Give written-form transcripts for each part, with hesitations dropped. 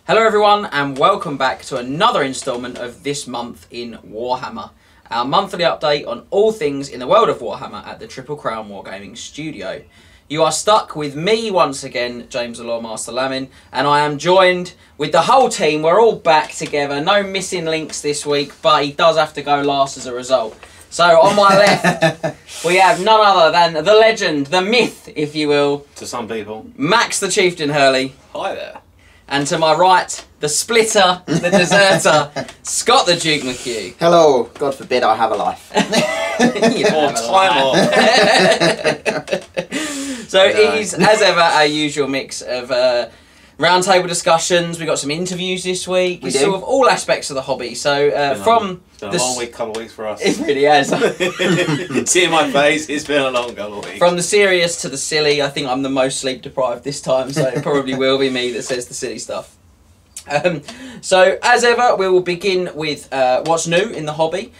Hello everyone and welcome back to another instalment of This Month in Warhammer, our monthly update on all things in the world of Warhammer at the Triple Crown Wargaming studio. You are stuck with me once again, James the Loremaster Lamin, and I am joined with the whole team. We're all back together, no missing links this week, but he does have to go last as a result. So on my left, we have none other than the legend, the myth, if you will. To some people. Max the Chieftain Hurley. Hi there. And to my right, the splitter, the deserter, Scott the Duke McHugh. Hello. God forbid I have a life. You don't have a life. So it is, as ever, our usual mix of roundtable discussions. We've got some interviews this week. We It's do. sort of all aspects of the hobby. So from It's been a long week, couple of weeks for us. It really has. See my face, it's been a long couple of weeks. From the serious to the silly, I think I'm the most sleep deprived this time, so it probably will be me that says the silly stuff. So, as ever, we will begin with what's new in the hobby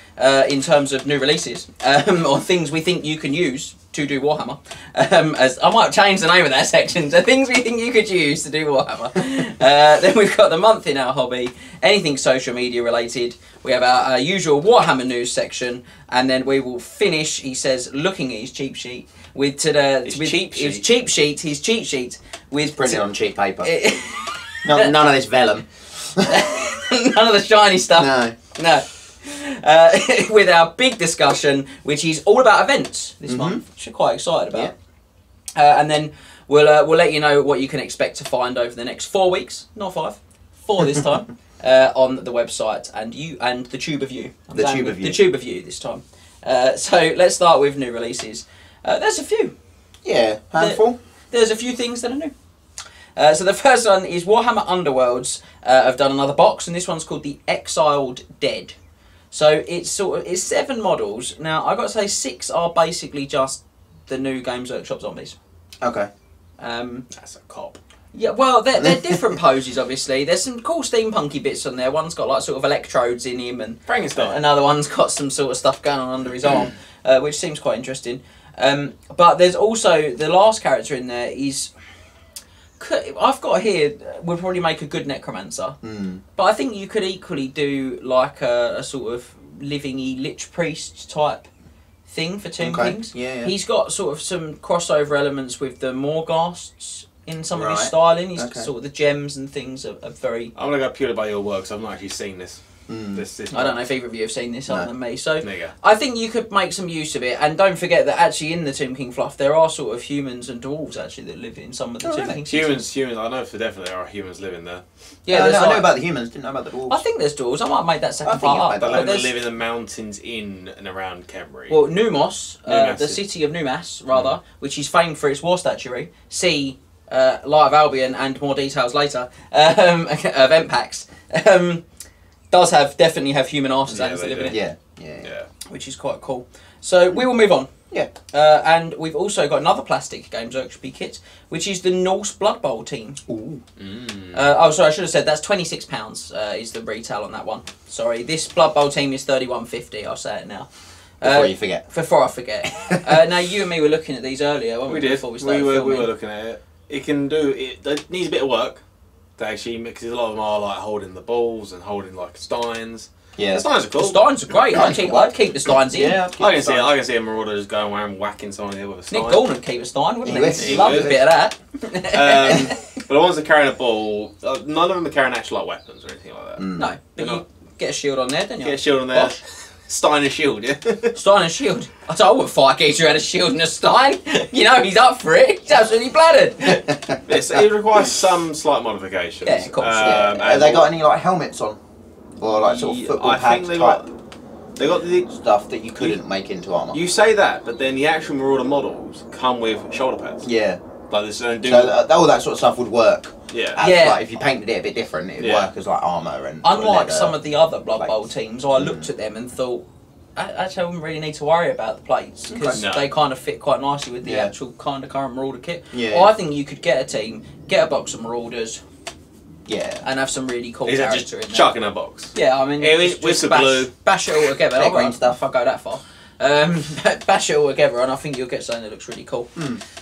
in terms of new releases or things we think you can use to do Warhammer. As I might change the name of that section to things we think you could use to do Warhammer. Then we've got the month in our hobby, anything social media related. We have our usual Warhammer news section, and then we will finish, he says, looking at his cheat sheet with his cheat sheet with Printed on cheap paper. None of this vellum. none of the shiny stuff. No. With our big discussion, which is all about events this month, which we're quite excited about. Yeah. And then we'll let you know what you can expect to find over the next 4 weeks, not 5, 4 this time, on the website and the Tube of You. The Tube of You this time. So let's start with new releases. There's a few. Yeah, handful. There's a few things that are new. So the first one is Warhammer Underworlds have done another box, and this one's called the Exiled Dead. So it's 7 models. Now I've got to say 6 are basically just the new Games Workshop zombies. Okay. That's a cop. Yeah, well they're different poses obviously. There's some cool steampunky bits on there. One's got like sort of electrodes in him, and Frankenstein. Another one's got some sort of stuff going on under his arm, which seems quite interesting. But there's also the last character in there is. I've got here, would probably make a good necromancer, but I think you could equally do like a sort of living-y lich priest type thing for Tomb Kings. Yeah. He's got sort of some crossover elements with the Morghasts in some of his styling. He's sort of the gems and things are very. I'm gonna go purely by your work, so I've not actually seen this. I don't know if either of you have seen this other than me, so there you go. I think you could make some use of it. And don't forget that actually in the Tomb King fluff there are sort of humans and dwarves actually that live in some of the Tomb King Humans. I know for definitely there are humans living there. Yeah, I know about the humans. Didn't know about the dwarves. I think there's dwarves. I might have made that second part up. But they live in the mountains in and around Khemri. Well, Numos, the city of Numas, rather, which is famed for its war statuary. See Light of Albion and more details later. Event packs. Does definitely have human artisans that live in it. Yeah. Which is quite cool. So we will move on. Yeah. And we've also got another plastic Games Workshop kit, which is the Norse Blood Bowl team. Ooh. Oh, sorry, I should have said that's £26 is the retail on that one. Sorry, this Blood Bowl team is £31.50. I'll say it now. Before you forget. Before I forget. Now you and me were looking at these earlier, weren't we? We did. Before we started filming. We were looking at it. It needs a bit of work. To actually, because a lot of them are like holding the balls and holding like steins. Yeah, the steins are cool. The steins are great. I'd keep the steins in. Yeah, I can see a marauder just going around whacking someone here with a stein. Nick Gorn would keep a stein, wouldn't he? He Love a bit of that. But the ones that are carrying a ball, none of them are carrying actual like weapons or anything like that. No, but you get a shield on there, don't you? Get a shield on there. Stein and shield, yeah. Stein and shield. I would fight Geezer who had a shield and a stein. You know, he's up for it. He's absolutely bladdered. It requires some slight modifications. Yeah, of course. Have they got any like helmets on, or like sort of football pads type? They got the stuff that you couldn't make into armour. You say that, but then the actual Marauder models come with shoulder pads. Yeah. Like this, so all that sort of stuff would work. Yeah. Like if you painted it a bit different, it would work as like armour and. Unlike some of the other Blood Bowl teams, I looked at them and thought, actually, I wouldn't really need to worry about the plates because they kind of fit quite nicely with the actual kind of current Marauder kit. Yeah. Well, I think you could get a team, get a box of Marauders. Yeah. And have some really cool character in there. Chuck in a box. Yeah, I mean, with some glue. Bash it all together. Green stuff. If I go that far. Bash it all together, and I think you'll get something that looks really cool.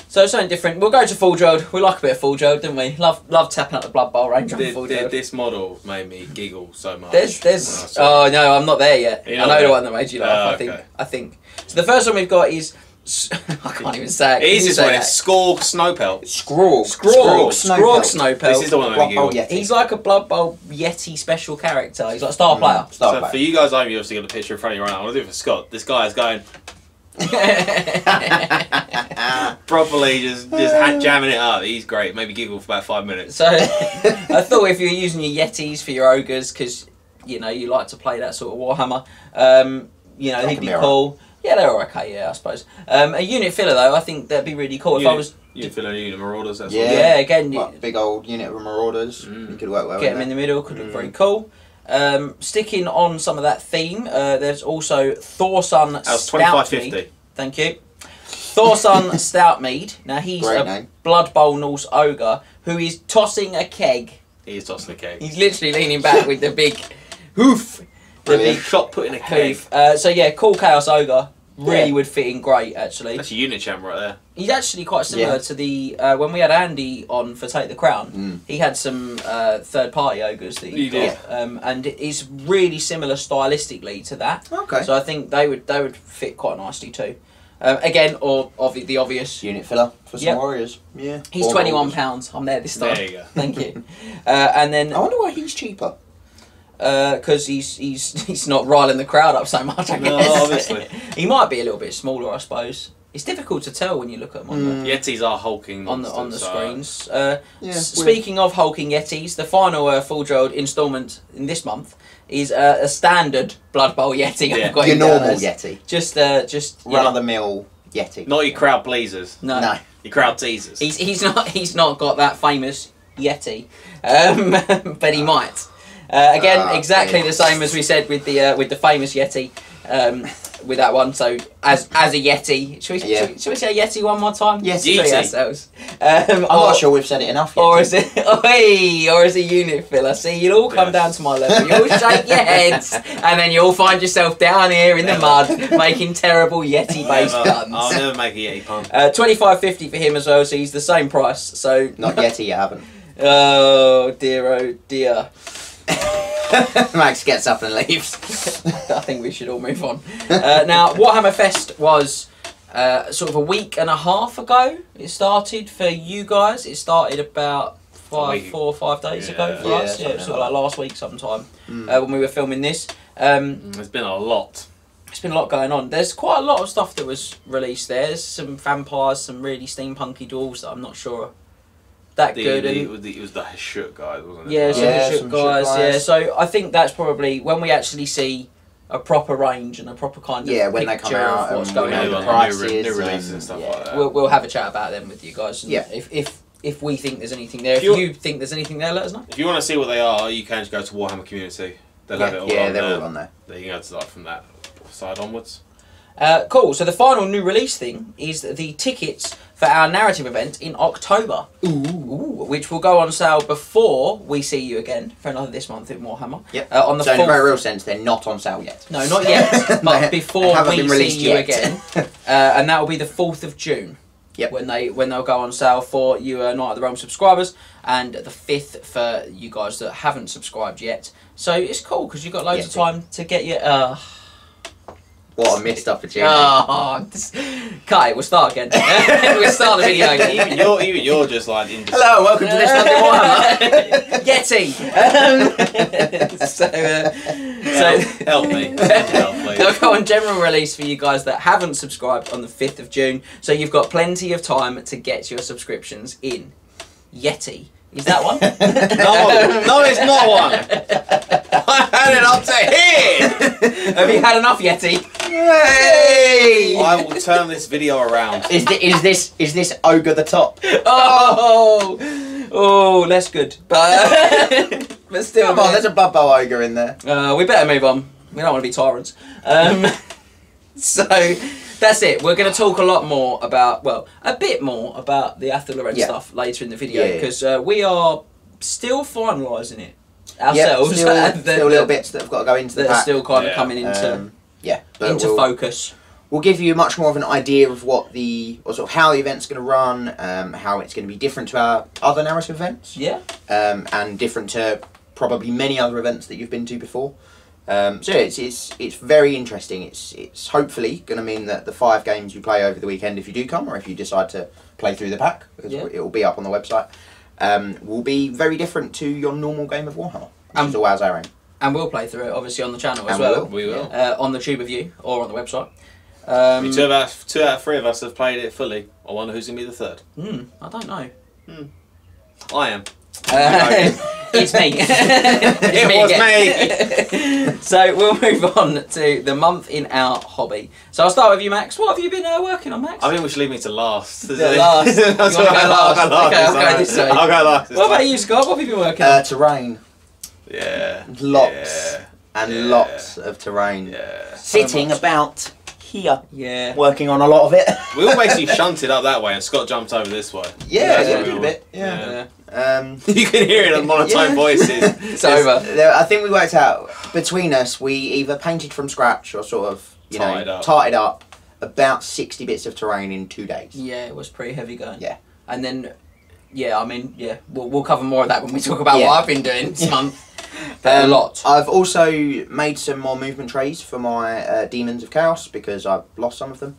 So something different. We'll go to Full Drilled. We like a bit of Full Drilled, don't we? Love tapping up the Blood Bowl range on Full Drilled. This model made me giggle so much. There's. Oh no, I'm not there yet. I know the one that made you laugh. I think. So the first one we've got is. I can't even say it. Easiest one is Skorg Snowpelt. Skorg Snowpelt. This is the one that made me giggle. He's like a Blood Bowl Yeti special character. He's like a star player. So for you guys, you obviously got the picture in front of you right now. I want to do it for Scott. This guy is going. Properly just jamming it up. He's great. Maybe giggle for about 5 minutes. So I thought if you're using your Yetis for your ogres, because you know you like to play that sort of Warhammer, you know he'd be cool. Yeah, they're okay. Yeah, I suppose. A unit filler though, I think that'd be really cool. If I was unit filler, unit marauders. That's again, like big old unit of marauders. You could work well. Get them in the middle. Could look very cool. Sticking on some of that theme, there's also Thorson Stoutmead. Thank you. Thorson Stoutmead. Now he's a Blood Bowl Norse ogre who is tossing a keg. He is tossing a keg. He's literally leaning back with the big hoof. The big shot put in a keg. So yeah, cool Chaos Ogre. Really would fit in great, actually. That's a unit champ right there. He's actually quite similar to the when we had Andy on for Take the Crown. He had some third-party ogres that he got, and it's really similar stylistically to that. Okay. So I think they would fit quite nicely too. Again, the obvious unit filler for some warriors. Yeah. He's £21. I'm there this time. There you go. Thank you. And then I wonder why he's cheaper. Because he's not riling the crowd up so much, I guess. No, obviously. He might be a little bit smaller, I suppose. It's difficult to tell when you look at them on the Yetis are hulking on the screens. Speaking of hulking Yetis, the final Full Drilled instalment in this month is a standard Blood Bowl Yeti. I've got your normal Yeti. Just run of the mill Yeti. Not your crowd pleasers. No. Your crowd teasers. He's not got that famous Yeti, but he might. Again, exactly the same as we said with the famous Yeti, with that one. So as a Yeti, should we say Yeti one more time? Yes, ourselves. I'm not sure we've said it enough. Or as a unit filler. See, you'll all come down to my level. You'll shake your heads, and then you'll find yourself down here in the mud making terrible Yeti-based guns. I'll never make a Yeti pun. $25.50 for him as well. So he's the same price. So not Yeti, you haven't. Oh dear. Max gets up and leaves. I think we should all move on. Now, Warhammer Fest was sort of a week and a half ago. It started for you guys. It started about 4 or 5 days ago for us. Yeah, sort of like last week sometime when we were filming this. There's been a lot. There's been a lot going on. There's quite a lot of stuff that was released there. There's some vampires, some really steampunky dwarves that I'm not sure that good. It was the Hashut guys, wasn't it? Yeah, some guys. Yeah, so I think that's probably when we actually see a proper range and a proper kind of when they come out of what's and going on, new releases and stuff like that. We'll have a chat about them with you guys. And if we think there's anything there, if you think there's anything there, let us know. If you want to see what they are, you can just go to Warhammer Community. They'll have it all on there. They're all on there. You can go to start from that side onwards. Cool. So the final new release thing is the tickets for our narrative event in October. Ooh. Which will go on sale before we see you again for another this month in Warhammer. Yep. On the so in a very real sense, they're not on sale yet. No, not yet. But before we see you again, and that will be the 4th of June. Yep. When they'll go on sale for you Night of the Realm subscribers, and the 5th for you guys that haven't subscribed yet. So it's cool because you've got loads of time to get your. What a missed opportunity. Okay, we'll start again. We'll start the video again. Even you're just like... Hello, welcome to this Warhammer. Yeti! Help me. They'll go on general release for you guys that haven't subscribed on the 5th of June. So you've got plenty of time to get your subscriptions in. Yeti. Is that one? No, it's not one. I had it up to here. Have you had enough, Yeti? Hey! I will turn this video around. Is this ogre the top? Oh, less good. But still, come on, there's a Blood Bowl ogre in there. We better move on. We don't want to be tyrants. So that's it. We're going to talk a bit more about the Athel Loren stuff later in the video because we are still finalising it ourselves. Still little bits that have got to go into the pack. Still kind of coming into focus. we'll give you much more of an idea of how the event's going to run, how it's going to be different to our other narrative events. Yeah. And different to probably many other events that you've been to before. So it's very interesting. It's hopefully going to mean that the 5 games you play over the weekend, if you do come, or if you decide to play through the pack, because it will be up on the website, will be very different to your normal game of Warhammer, which is always our aim. And we'll play through it, obviously, on the channel as And well. We will. On the Tube of You, or on the website. 2 out of 3 of us have played it fully. I wonder who's going to be the 3rd. I don't know. I am. It's me. It was me. So we'll move on to the month in our hobby. So I'll start with you, Max. What have you been working on, Max? I think we should leave me to last. The last. You want to go last? Okay, I'll go this way. I'll go last. What about you, Scott? What have you been working on? Terrain. Yeah. Lots and lots of terrain. Yeah. Sitting about here. Yeah. Working on a lot of it. We all basically shunted up that way and Scott jumped over this way. Yeah, That's we what did we a were. bit. Yeah. You can hear it on monotone voices. It's over. I think we worked out, between us, we either painted from scratch or sort of, tarted up about 60 bits of terrain in 2 days. Yeah, it was pretty heavy going. Yeah. And then, we'll cover more of that when we talk about what I've been doing this month. A lot. I've also made some more movement trays for my Demons of Chaos because I've lost some of them.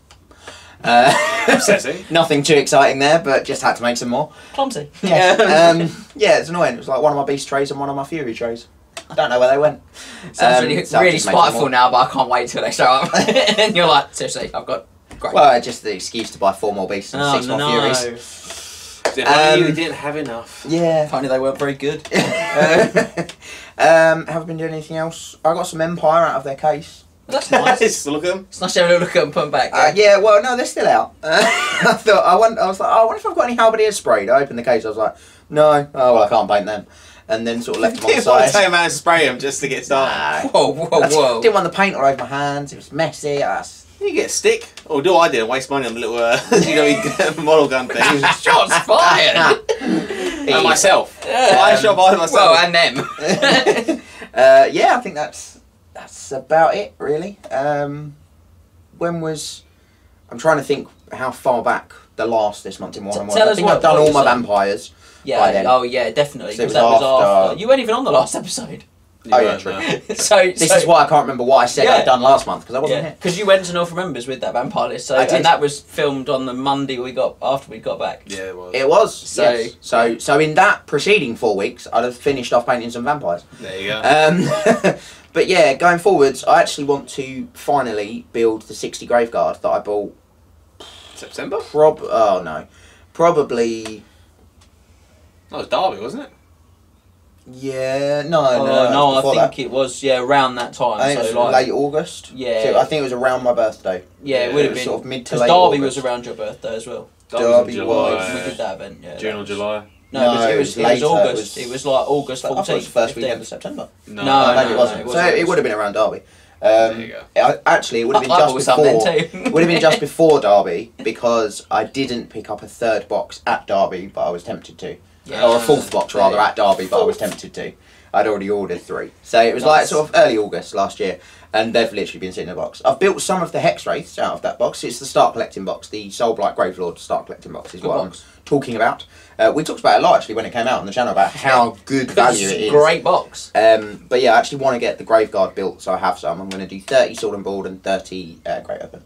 Upsetting. Nothing too exciting there, but just had to make some more. Clumsy. Yeah. Yeah, it's annoying. It was like one of my Beast trays and one of my Fury trays. I don't know where they went. Sounds really so I've just made some spiteful more. now, but I can't wait till they show up. And you're like, seriously, I've got great. Well, just the excuse to buy 4 more Beasts and 6 more Furies. If only we didn't have enough. Yeah. If only they weren't very good. Have I been doing anything else? I got some Empire out of their case. That's nice. Just look at them. It's nice to have a look at them and put them back. Yeah, well, no, they're still out. I was like, I wonder if I've got any halberdiers sprayed. I opened the case, I was like, no, oh, well, I can't paint them. And then sort of left them on the People side. take them out and spray them just to get started. Whoa. Didn't want the paint all over my hands, it was messy. You get a stick. Or do I did and waste money on the little model gun thing. Shots fired. And myself. I shot by myself. Well, and them. Yeah, I think that's about it, really. I'm trying to think how far back the last this month in Warhammer was. I think I've done all my vampires. Yeah, by then. oh yeah, definitely. So it was that was after- after. You weren't even on the last episode. Oh yeah, true. This is why I can't remember what I said I'd done last month, because I wasn't here. Because you went to North Remembers with that vampire list, so, I did. and that was filmed on the Monday after we got back. Yeah, it was. It was. So- Yes. So in that preceding 4 weeks, I'd have finished off painting some vampires. There you go. But yeah, going forwards, I actually want to finally build the 60 Graveguard that I bought. September? Probably. That was Derby, wasn't it? Yeah, no, I before think that. it was around that time. I think it was so late August. Yeah. So I think it was around my birthday. Yeah, it would have been sort of mid to because late Derby August. was around your birthday as well. Derby in was- We July. did that event. Yeah, June or July? No, it was later. August. It was like August I thought it 14th. was the first 15th. weekend of September. No, Maybe it wasn't. it was So it August. would have been around Derby. There you go. Actually, it would have been I just bought some then before. too. Would have been just before Derby because I didn't pick up a 3rd box at Derby, but I was tempted to. Yeah. Or a 4th box rather at Derby, but I was tempted to. I'd already ordered 3. So it was like sort of early August last year, and they've literally been sitting in a box. I've built some of the Hex Wraiths out of that box. It's the Start Collecting box, the Soulblight Gravelord Start Collecting box is Good what box. I'm talking about. We talked about it a lot actually when it came out on the channel about how good value it is. Great box. But yeah, I actually want to get the Graveguard built, so I have some. I'm going to do 30 Sword and Board and 30 Great Open.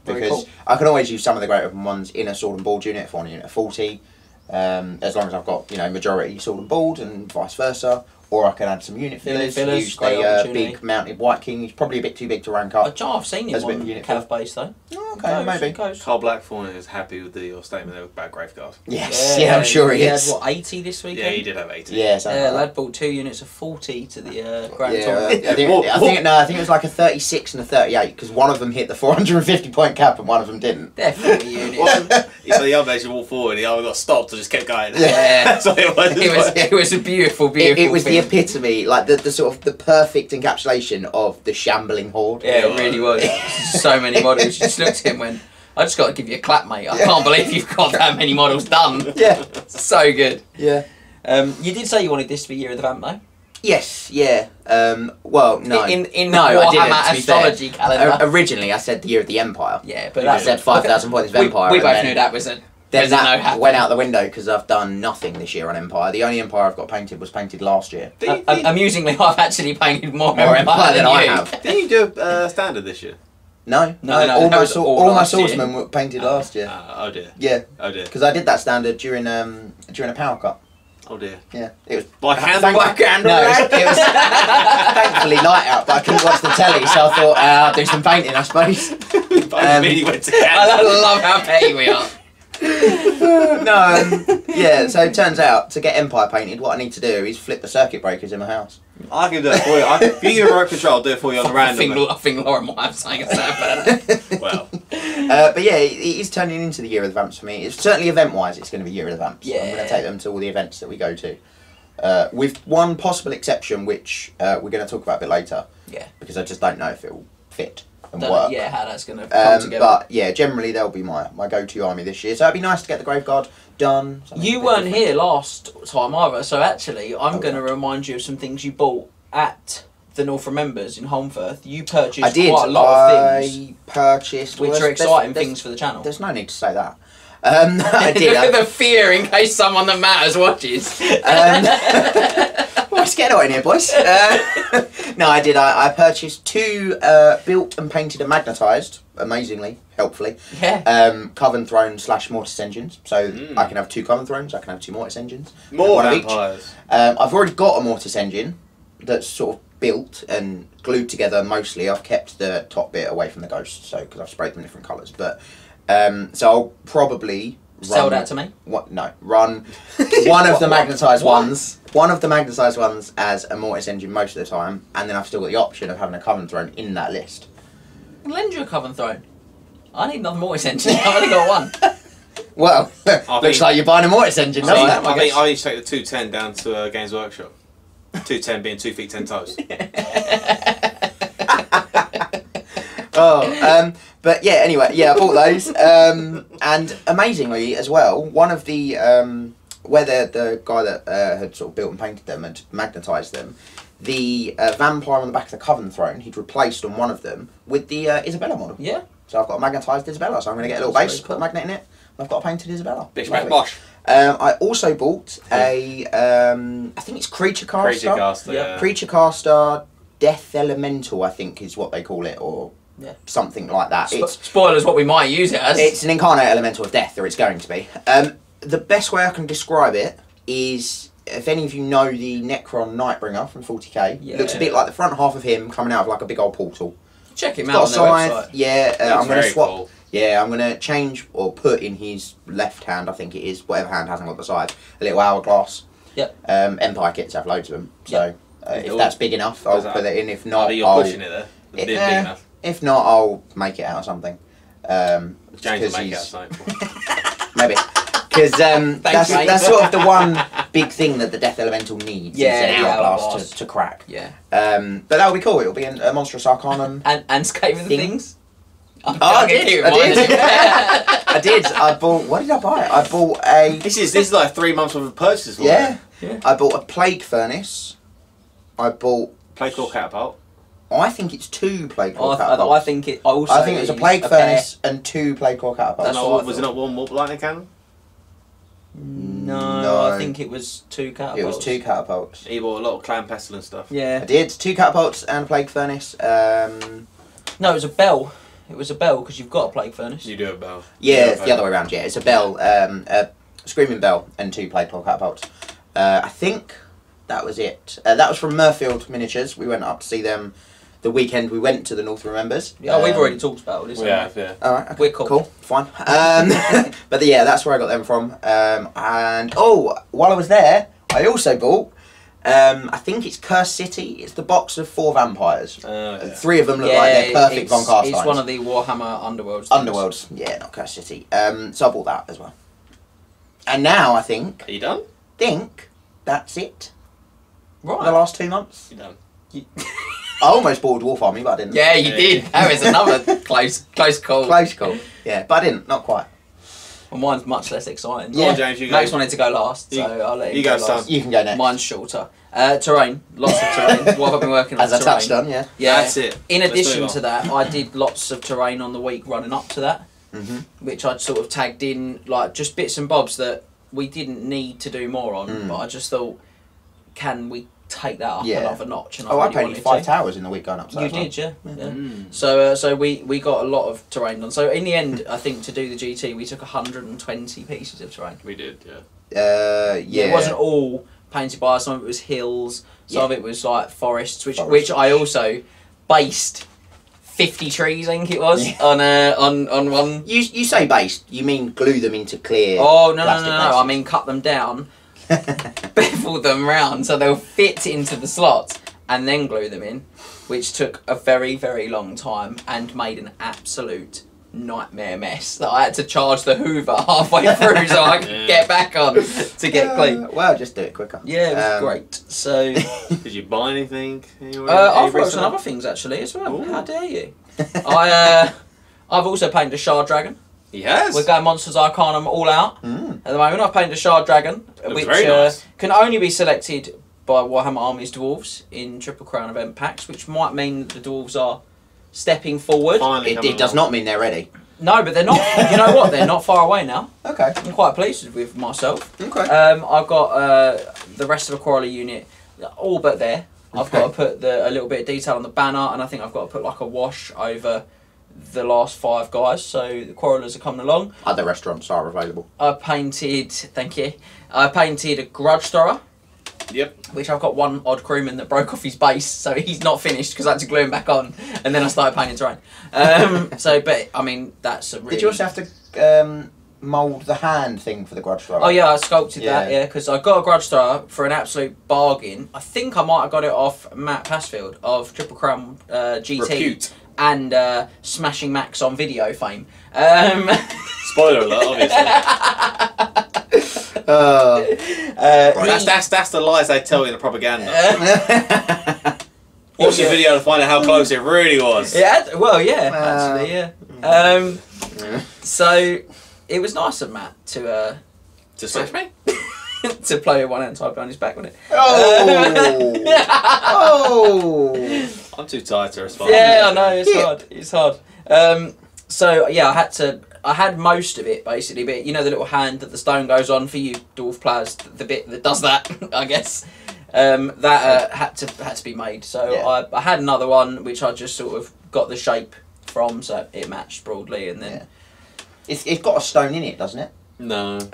Because cool. I can always use some of the Great Open ones in a Sword and Board unit if I want a unit of 40. As long as I've got, majority Sword and Board and vice versa. Or I can add some unit fillers. Use great the opportunity. big mounted White King. He's probably a bit too big to rank up. I've seen him As a bit on of unit Cav base though. Oh, okay, maybe. Carl Blackthorne is happy with your statement there about Graveguard. Yes, yeah, I'm sure he is. Had what 80 this weekend? Yeah, he did have 80. Yeah, something like that. lad bought 2 units of 40 to the Grand Yeah, Tournament. I think it was like a 36 and a 38 because one of them hit the 450 point cap and one of them didn't. They're 40 units. So the other actually walked forward, the other got stopped and just kept going. Yeah. That's what it was. It was a beautiful It was the thing. epitome, like the sort of the perfect encapsulation of the shambling horde. Yeah, it really was. So many models. You just looked at him and went, I just got to give you a clap, mate. I can't believe you've got that many models done. Yeah. So good. Yeah. You did say you wanted this to be Year of the Vamp, though? Yes, yeah. Well, no. In no, the I didn't, Warhammer to be fair. astrology calendar. Originally, I said the year of the Empire. Yeah, but I said 5,000 points of Empire. We and both then- knew that was a... Then no that happen. went out the window because I've done nothing this year on Empire. The only Empire I've got painted was painted last year. Amusingly, I've actually painted more More Empire than I you. have. Didn't you do Standard this year? No, No, all that my was all my last year. swordsmen were painted last year. Oh dear. Yeah, Oh dear. because I did that standard during a power cut. Oh dear. Yeah, it was By candle. By candle. No, it was thankfully night out, but I couldn't watch the telly, so I thought I'll do some painting, I suppose. Really went to candle. I love how petty we are. No, yeah. So it turns out to get Empire painted, what I need to do is flip the circuit breakers in my house. I can do it for you. If you give me remote control, I'll do it for you on the random. I think Lauren might have something to say about that. Well, But yeah, it is turning into the year of the vamps for me. It's certainly event-wise, it's going to be year of the vamps. Yeah. I'm going to take them to all the events that we go to, with one possible exception, which we're going to talk about a bit later. Yeah. Because I just don't know if it will fit and Don't know, work. yeah, how that's going to come together. But yeah, generally they'll be my go-to army this year. So it'd be nice to get the Graveguard done. something a You bit weren't different. here last time either, so actually I'm Oh, going to yeah. remind you of some things you bought at the North Remembers in Holmfirth. You purchased I did. quite a lot of things, I purchased, which well, are exciting there's- things for the channel. There's no need to say that. I did. Look at the fear in case someone that matters watches. Well, it's getting hot in here, boys. No, I did. I purchased 2 built and painted and magnetised, amazingly, helpfully, Yeah. Coven Throne / Mortis engines. So I can have 2 Coven Thrones, I can have 2 Mortis engines. more one of each. vampires. I've already got a Mortis engine that's sort of built and glued together mostly. I've kept the top bit away from the ghosts, so because I've sprayed them in different colours. But so I'll probably Sell that to me. Run one of the magnetised What? ones. One of the magnetised ones as a Mortis engine most of the time, and then I've still got the option of having a Coven Throne in that list. I'll lend you a Coven Throne. I need another Mortis engine. I've only got one. Well, looks like you're buying a Mortis engine, I doesn't think, it? I think I need to take the 210 down to Games Workshop. 210 being 2 feet 10 toes. But yeah, anyway, yeah, I bought those, and amazingly as well, one of the where the guy that had sort of built and painted them and magnetised them, the vampire on the back of the Coven Throne, he'd replaced on one of them with the Isabella model. Yeah. So I've got a magnetised Isabella, so I'm going to get a little That's base, very put a magnet in it, and I've got a painted Isabella. Bitch, Lovely. back, bosh. I also bought a, I think it's Creature Caster. Creature Caster, yeah. Creature Caster Death Elemental, I think is what they call it, or Yeah. something like that. Spoilers what we might use it as. It's an incarnate elemental of death, or it's going to be. The best way I can describe it is, if any of you know the Necron Nightbringer from 40k, Yeah. it looks a bit like the front half of him coming out of like a big old portal. Check him He's out got on a their scythe, website. yeah, Looks I'm going to very swap. cool. Yeah, I'm going to change or put in his left hand, I think it is, whatever hand hasn't got the scythe, a little hourglass. Yep. Empire kits have loads of them, so if Cool. that's big enough, I'll Is that- put it in. If not, You're I'll, pushing it there. It's big Eh, enough. if not, I'll make it out of something. James will because make it he's- out something. Maybe. Because that's mate. sort of the one big thing that the Death Elemental needs, Yeah, is an the hourglass hourglass. to crack. Yeah. But that'll be cool. It'll be a Monstrous Arcanum. And Scape of the Thing. Things. I did. I did. I bought. What did I buy? I bought a. This is like 3 months worth of purchases for Yeah. Yeah. I bought a Plague Furnace. I bought. Play Core Catapult. I think it's 2 Plague Core I Catapults. think it. Also I think it was a is Plague a pair. Furnace and 2 Plague Core Catapults. That's what I Was it thought. not one warp lightning cannon? No, I think it was 2 catapults. It was 2 catapults. He bought a lot of Clan Pestilence stuff. I Yeah. did 2 catapults and a Plague Furnace. No, it was a bell. It was a bell because you've got a plague furnace. You do it, Bell. Yeah, it's the other way around. Yeah, it's a bell, a screaming bell, and 2 Plague Core catapults. I think that was it. That was from Murfield Miniatures. We went up to see them the weekend we went to the North Remembers. Yeah, we've already talked about all this. Yeah, haven't yeah. All right, okay, We're cool. fine. But yeah, that's where I got them from. And while I was there, I also bought. I think it's Curse City. It's the box of 4 vampires. Yeah. 3 of them we? look like they're perfect Von Carsteins. It's one of the Warhammer Underworlds. things. Underworlds. Yeah, not Curse City. So I bought that as well. And now I think Are you done? that's it for the Right. last 2 months. You done. I almost bought a Dwarf Army, but I didn't. Yeah, you did. That was another close call. Close call. Yeah, but I didn't. Not quite. Well, mine's much less exciting. Go on, James, you Max go. wanted to go last, so You- I'll let him you go go, last. son. You can go next. Mine's shorter. Terrain, lots of terrain. What have I been working on? As I terrain. touched on, yeah. Yeah, That's it. In Let's addition move to on. that, I did lots of terrain on the week running up to that, which I'd sort of tagged in, like just bits and bobs that we didn't need to do more on, but I just thought, can we take that up another notch? And I really painted wanted 5 to. towers in the week going up to that You as well. did, yeah. Mm. So we got a lot of terrain done. So in the end, I think to do the GT, we took 120 pieces of terrain. We did, yeah. Yeah. It wasn't all painted by us. Some of it was hills. Some of it was like forests, which I also based 50 trees, I think it was, on one. You say based, you mean glue them into clear. Oh no! plastic I bases. mean cut them down, bevel them round so they'll fit into the slots, and then glue them in, which took a very, very long time and made an absolute nightmare mess that I had to charge the Hoover halfway through so I could get back on to get clean. Well, just do it quicker. Yeah, it was great. So Did you buy anything? I've worked on other things actually as well. Ooh. How dare you? I've also painted a shard dragon. He has. We're going Monsters Arcanum all out at the moment. I've painted a shard dragon, Looks which very nice. can only be selected by Warhammer Armies Dwarves in Triple Crown event packs, which might mean that the Dwarves are stepping forward. Finally coming It does along. not mean they're ready. No, but they're not. You know what? They're not far away now. Okay. I'm quite pleased with myself. Okay. I've got the rest of the Quarrelly unit all but there. I've Okay. got to put a little bit of detail on the banner, and I think I've got to put like a wash over the last 5 guys, so the Quarrellers are coming along. Other restaurants are available. I painted, thank you, I painted a Grudge Thrower, Yep. which I've got one odd crewman that broke off his base, so he's not finished because I had to glue him back on, and then I started painting terrain. But, I mean, that's a really... Did you also have to mould the hand thing for the grudge thrower? Oh yeah, I sculpted that, Yeah. yeah, because I got a Grudge Thrower for an absolute bargain. I think I might have got it off Matt Passfield of Triple Crown GT. Repute. And Smashing Max on video fame. Spoiler alert, obviously. That's the lies they tell you in the propaganda. Watch the video to find out how close it really was. Yeah, well, yeah, actually, yeah. So it was nice of Matt to smash me? to play with one hand tied behind his back, wasn't it? Oh! Oh! I'm too tired to respond. Yeah, I know, it's hard. It's hard. So yeah, I had most of it basically, but you know the little hand that the stone goes on for you dwarf players, the bit that does that, I guess. That had to be made. So Yeah. I had another one which I just sort of got the shape from, so it matched broadly, and then It's got a stone in it, doesn't it? No. the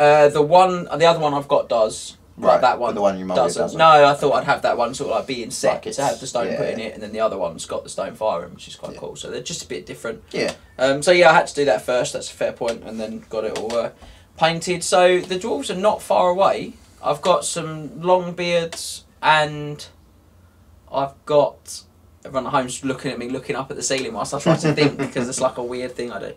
other one I've got does. Right, Like that but one, the one you moulded doesn't. No, I thought I'd have that one sort of like being set Like it's- to have the stone put in yeah. it, and then the other one's got the stone firing, which is quite cool. So they're just a bit different. Yeah. So yeah, I had to do that first. That's a fair point, and then got it all painted. So the dwarves are not far away. I've got some long beards, and I've got everyone at home's looking at me, looking up at the ceiling whilst I try to think because it's like a weird thing I do.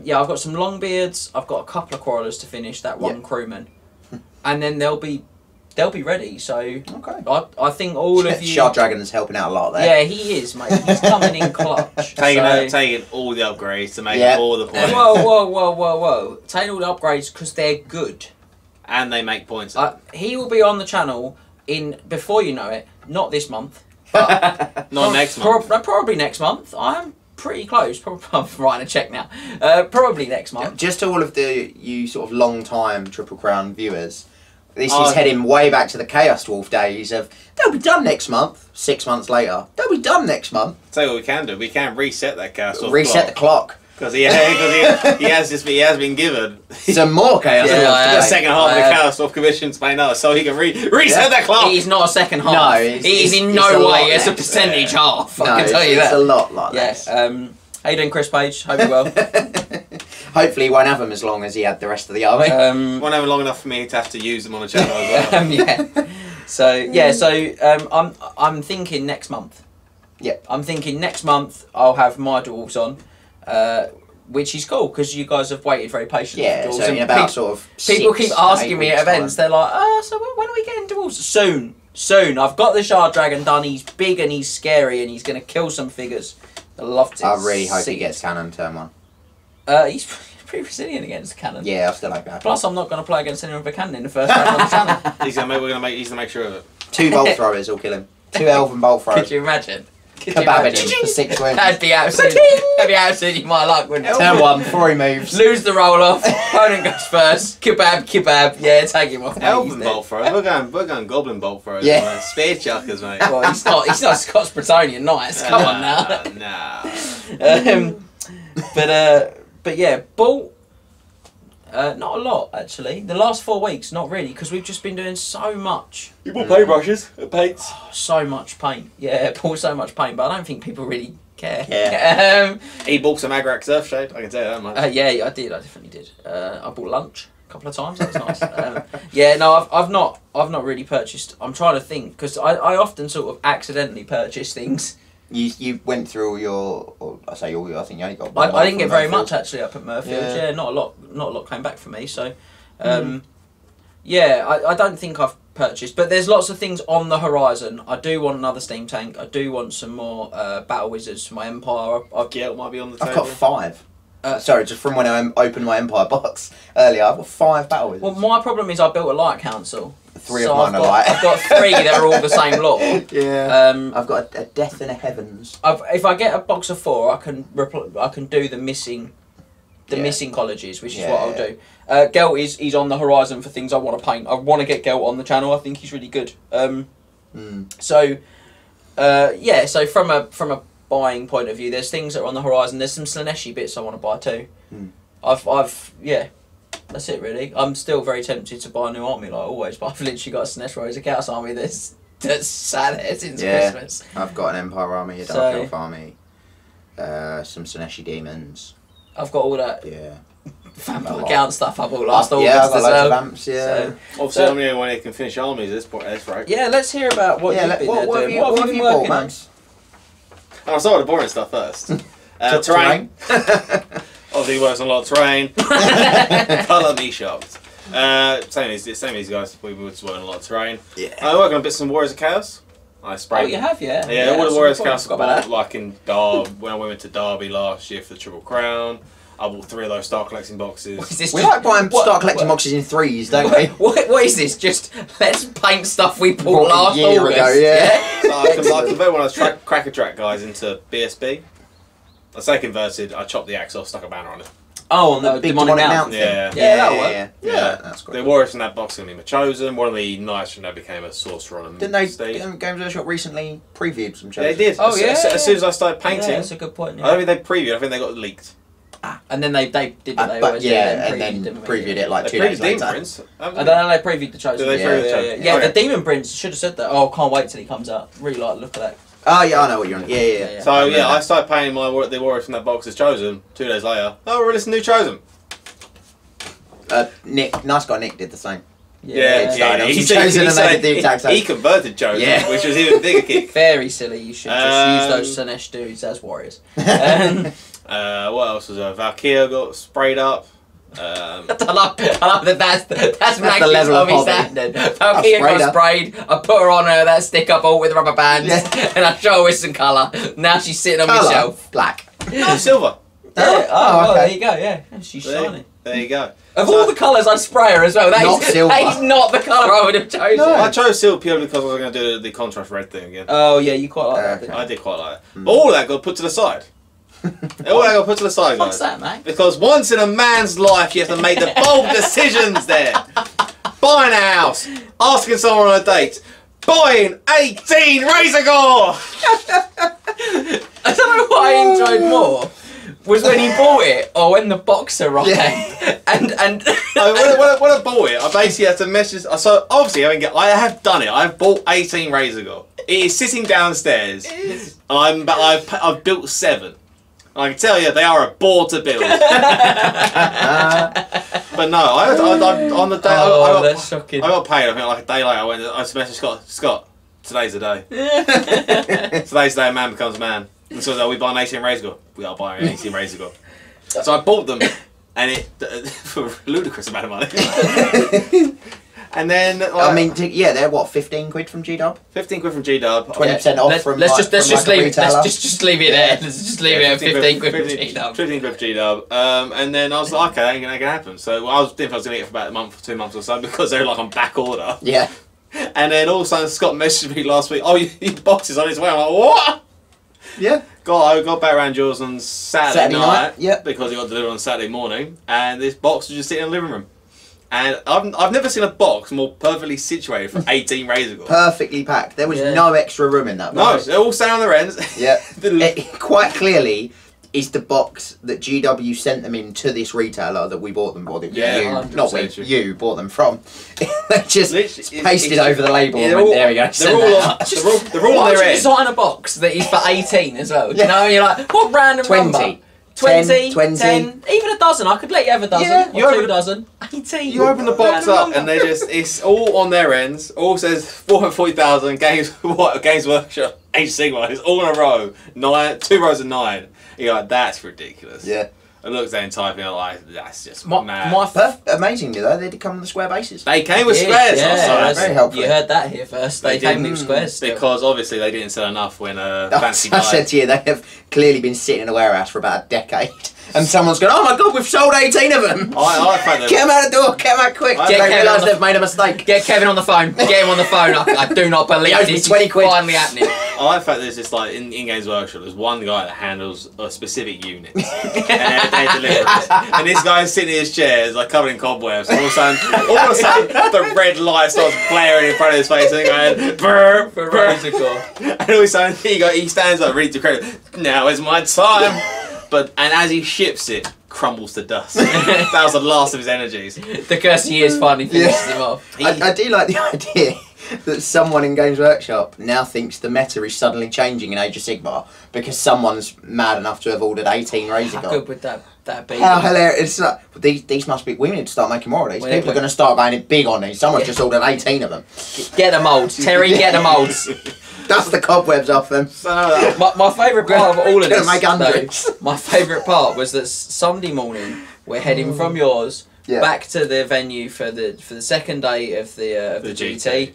Yeah, I've got some long beards. I've got a couple of quarrelers to finish. That one crewman, and then they'll be ready. So Okay. I think all of you. Shard Dragon's helping out a lot there. Yeah, he is, mate. He's coming in clutch. Taking all the upgrades to make all the points. Whoa. Taking all the upgrades because they're good. And they make points. He will be on the channel before you know it, not this month. Not next month. Probably next month. I'm pretty close. Probably, I'm writing a check now. Probably next month. Just to all of you sort of long time Triple Crown viewers, this is heading way back to the Chaos Dwarf days of they'll be done next month. 6 months later, they'll be done next month. Tell you what we can do. We can reset that castle. Reset the clock. Because he has been given Some more Chaos Dwarf the today. second half of the Chaos Dwarf commission to play now, so he can reset that clock. He's not a second half. No, he's in it's no a way lot as a less. percentage half. No, I can tell you that. It's a lot like Yes. this. How you doing, Chris Page? Hope you're well. Hopefully he won't have them as long as he had the rest of the army. Won't have long enough for me to have to use them on the channel as well. Yeah. So I'm thinking next month. Yeah. I'm thinking next month I'll have my dwarves on, which is cool because you guys have waited very patiently. Yeah, for dwarves. so in And about sort of people 6 keep to 8 asking me at weeks' events. time. They're like, so when are we getting dwarves? Soon. I've got the Shard Dragon done. He's big and he's scary and he's going to kill some figures. I love to. I really hope see he gets cannon turn 1. He's pretty resilient against cannon. Yeah, I still like that. Plus, I'm not going to play against anyone with a cannon in the first round on the channel. He's gonna make sure of it. 2 bolt throwers will kill him. 2 elven bolt throwers. Could you imagine? Kebabbing him for 6 wins. That'd be absolutely my luck, wouldn't it? Turn 1 before he moves. Lose the roll off. Opponent goes first. Kebab. Yeah, take him off. Elven bolt thrower. We're going goblin bolt throwers. Yeah. Man. Spear chuckers, mate. Well, he's not Scots Bretonian Knights. Come on now. Nah. But yeah, bolt. Not a lot actually. The last 4 weeks, not really, because we've just been doing so much. You bought paintbrushes, paints. Oh, so much paint. Yeah, bought so much paint, but I don't think people really care. Yeah. He bought some Agrax Earthshade. I can tell you that much. Yeah, I did. I definitely did. I bought lunch a couple of times. That was nice. Yeah, no, I've not really purchased. I'm trying to think because I often sort of accidentally purchase things. You went through all your, or I say all your, I think you only got. I didn't get very Murfield. much actually up at Murfield. Yeah. Yeah, not a lot came back for me. So, yeah, I don't think I've purchased, but there's lots of things on the horizon. I do want another steam tank. I do want some more battle wizards for my empire. Gelt might be on the table. I've got 5. Sorry, just from when I opened my empire box earlier, I've got 5 battle wizards. Well, my problem is I built a light council. 3 of mine are light. I've got 3 that are all the same lot. Yeah. I've got a death in a heavens. If I get a box of 4, I can do the missing colleges, which is what I'll do. Gelt is on the horizon for things I want to paint. I want to get Gelt on the channel. I think he's really good. So from a buying point of view, there's things that are on the horizon. There's some Slaneshi bits I want to buy too. That's it really. I'm still very tempted to buy a new army like always, but I've literally got a Slanesh Rose of Chaos army that's sat there since Christmas. I've got an Empire army, a Dark Elf army, some Slaneshi demons. I've got all that Vampire account stuff I bought last August I've got as loads well. of vamps, Obviously, I'm the only one who can finish armies at this point. That's right. Yeah, let's hear about what you've been doing. What have you been working on? I'll start with the boring stuff first. Terrain. Obviously, works on a lot of terrain. Colour me shocked. Same as these guys. We were just working on a lot of terrain. Yeah. I work on bits of Warriors of Chaos. I sprayed. Oh, you have, yeah. Yeah, all the Warriors of Chaos. I bought, like in Derby when we went to Derby last year for the Triple Crown. I bought 3 of those Star Collecting boxes. We like buying Star Collecting boxes in 3s, don't we? What is this? Just let's paint stuff we bought last year August. ago, yeah. So I converted one of those Cracker Track guys into BSB. I say converted. I chopped the axe off, stuck a banner on it. Oh, on the big demonic mount mount. thing. Yeah. That'll work. Yeah, that's great. The warriors from that box are going to be my chosen. One of the knights from that became a sorcerer on a Didn't they? stage. Games Workshop recently previewed some shows. They did. Oh, yeah. As soon as I started painting, Yeah, that's a good point. I don't think they previewed. I think they got leaked. And then they did what they but always do. and then previewed it like They 2 days previewed Demon later. Prince. I don't know, they previewed the chosen. Did they preview the Chosen? Yeah, Okay. the Demon Prince should have said that. Oh, can't wait till he comes out. Really like the look of that. Oh yeah, I know what you're on. Yeah. So I started painting the warriors from that box as chosen. 2 days later, we're releasing new chosen. Nick, nice guy Nick did the same. Yeah. He chosen and they did the exact same. He converted chosen, Yeah. which was even bigger kick. Very silly. You should just use those Slanesh dudes as warriors. What else was there? Valkyria got sprayed up. I love that. That's the level of hobby hobby. standard. Valkyria got sprayed. I put her on that stick up all with rubber bands, and I show her with some colour. Now she's sitting on my shelf. Black. No, silver. Yeah. Oh, there you go. Yeah, she's shiny. There you go. Of all the colours, I'd spray her as well. That Not silver. is not the colour I would have chosen. No. I chose silver purely because I was going to do the contrast red thing again. Oh yeah, you quite like that. Didn't you? I did quite like it. But all of that got put to the side. All that got put to the side, What's guys. that, mate? Because once in a man's life, you have to make the bold decisions there. Buying a house, asking someone on a date, buying 18 Razor Gore! I don't know what I enjoyed more. Was when he bought it or when the box arrived. Yeah. And When I bought it, I basically had to message. So obviously, I have done it. I've bought 18 Razor Gore. It is sitting downstairs. I've built 7. I can tell you, they are a bore to build. But no, on the day that's shocking. I got paid. I think like a day later, I messaged Scott. Today's the day. Today's the day a man becomes a man. And so are we buying 18 Razor Gore? We are buying 18 Razor Gore. So I bought them, and it for a ludicrous amount of money. And then I mean, they're what, 15 quid from G-Dub? 15 quid from G-Dub. 20% off from let's just leave it. retailer. Let's just leave it there. Let's just leave it at 15 quid from G-Dub. 15 quid from G-Dub. And then I was like, okay, that ain't gonna happen. So I didn't think I was gonna get it for about a month or 2 months or so because they were like on back order. Yeah. And then all of a sudden Scott messaged me last week, oh, your box is on its way. I'm like, what? Yeah. I got back around yours on Saturday night. Yeah. Because it got delivered on Saturday morning. And this box was just sitting in the living room. And I've never seen a box more perfectly situated for 18 Razor Gore. Perfectly packed. There was no extra room in that box. No, they're all sat on their ends. Yeah. It quite clearly is the box that GW sent them in to this retailer that we bought them for. You bought them from. They just pasted over the label and went, there we go. They're all on their end. Design a box that is for 18 as well. Do you know? And you're like, what random 20. number? 20, 20. 10, even a dozen. I could let you have a dozen. Yeah. Or two dozen. 18. You open the box up and it's all on their ends. All says 440,000 Games Workshop Age of Sigmar. It's all in a row. 2 rows of 9. You're like, that's ridiculous. Yeah. I looked at the entire thing, I'm like, that's just mad. Amazingly though, they did come with the square bases. They came with squares. Yeah, very helpful. You heard that here first. They came with squares. Because obviously they didn't sell enough when Fancy died. I said to you, they have clearly been sitting in a warehouse for about a decade. And someone's going, oh my god, we've sold 18 of them! Get them out the door, get them out quick! They realise they've made a mistake. Get Kevin on the phone, get him on the phone. I do not believe this is finally happening. I like the fact there's just like, in Games Workshop, there's one guy that handles a specific unit. and they deliver it. And this guy's sitting in his chair, like covered in cobwebs, and all of a sudden, the red light starts blaring in front of his face, and going, brr, brr, brr. And all of a sudden, he stands up, ready to credit, now is my time! And as he ships it, crumbles to dust. That was the last of his energies. The curse of years finally finishes him off. I do like the idea that someone in Games Workshop now thinks the meta is suddenly changing in Age of Sigmar because someone's mad enough to have ordered 18 Razor Gore. How good would that be? How hilarious. These must be... We need to start making more of these. People are going to start going big on these. Someone's just ordered 18 of them. Get the moulds. Terry, get the moulds. Dust the cobwebs off them. My favourite part of all of this, though, my favourite part was that Sunday morning we're heading from yours back to the venue for the second day of the GT.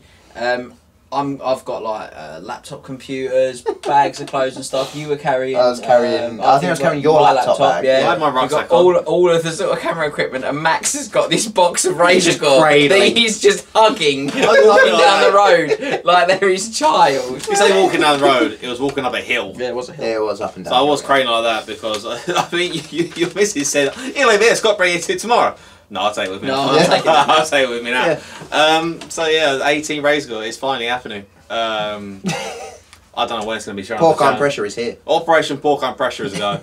I've got like laptop computers, bags of clothes and stuff. You were carrying. I was carrying. I think I was carrying your laptop bag. Yeah, I had my rucksack on. All of the sort of camera equipment, and Max has got this box of Razor Gore that he's just hugging down the road like they're his child. You say walking down the road, it was walking up a hill. Yeah, it was a hill. Yeah, it was up and down. So I was craning like that because I mean, your missus said, "You leave it, Scott, bring it to tomorrow." No, I'll take it with me. I'll take it with me now. Yeah. So yeah, 18 Razor Gore is finally happening. I don't know when it's going to be shown. Porcine Pressure is here. Operation Porcine Pressure is a go.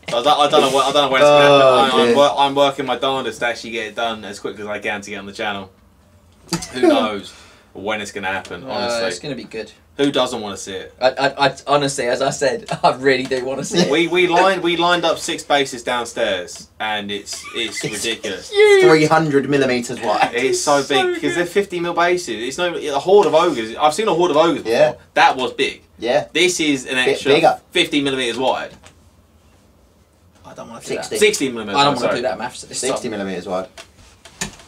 So I don't know when it's going to happen. I'm working my darndest to actually get it done as quickly as I can to get on the channel. Who knows when it's going to happen? Honestly, it's going to be good. Who doesn't want to see it? I honestly, as I said, I really do want to see it. We lined up 6 bases downstairs, and it's ridiculous. 300mm wide. It's so big because they're 50mm bases. It's no a horde of ogres. I've seen a horde of ogres before. Yeah. That was big. Yeah. This is an extra 50mm wide. I don't want to do 60mm. I don't want to do that maths at this 60mm wide.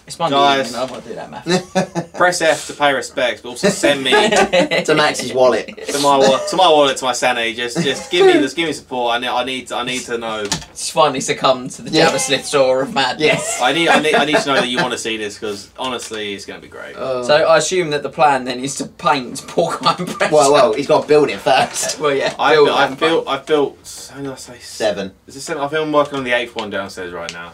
It's my guys, I don't want to do that maths. Press F to pay respects, but also send me to Max's wallet. to my wallet, to my sanity. Just give me support. I need to know. It's finally succumbed to the Jabberslith Saw of madness. Yes. I need to know that you want to see this because honestly, it's going to be great. So I assume that the plan then is to paint Porcine Pressure. Well, he's got to build it first. Well, yeah. I've built. How did I say 7? Is it 7? I'm working on the 8th one downstairs right now.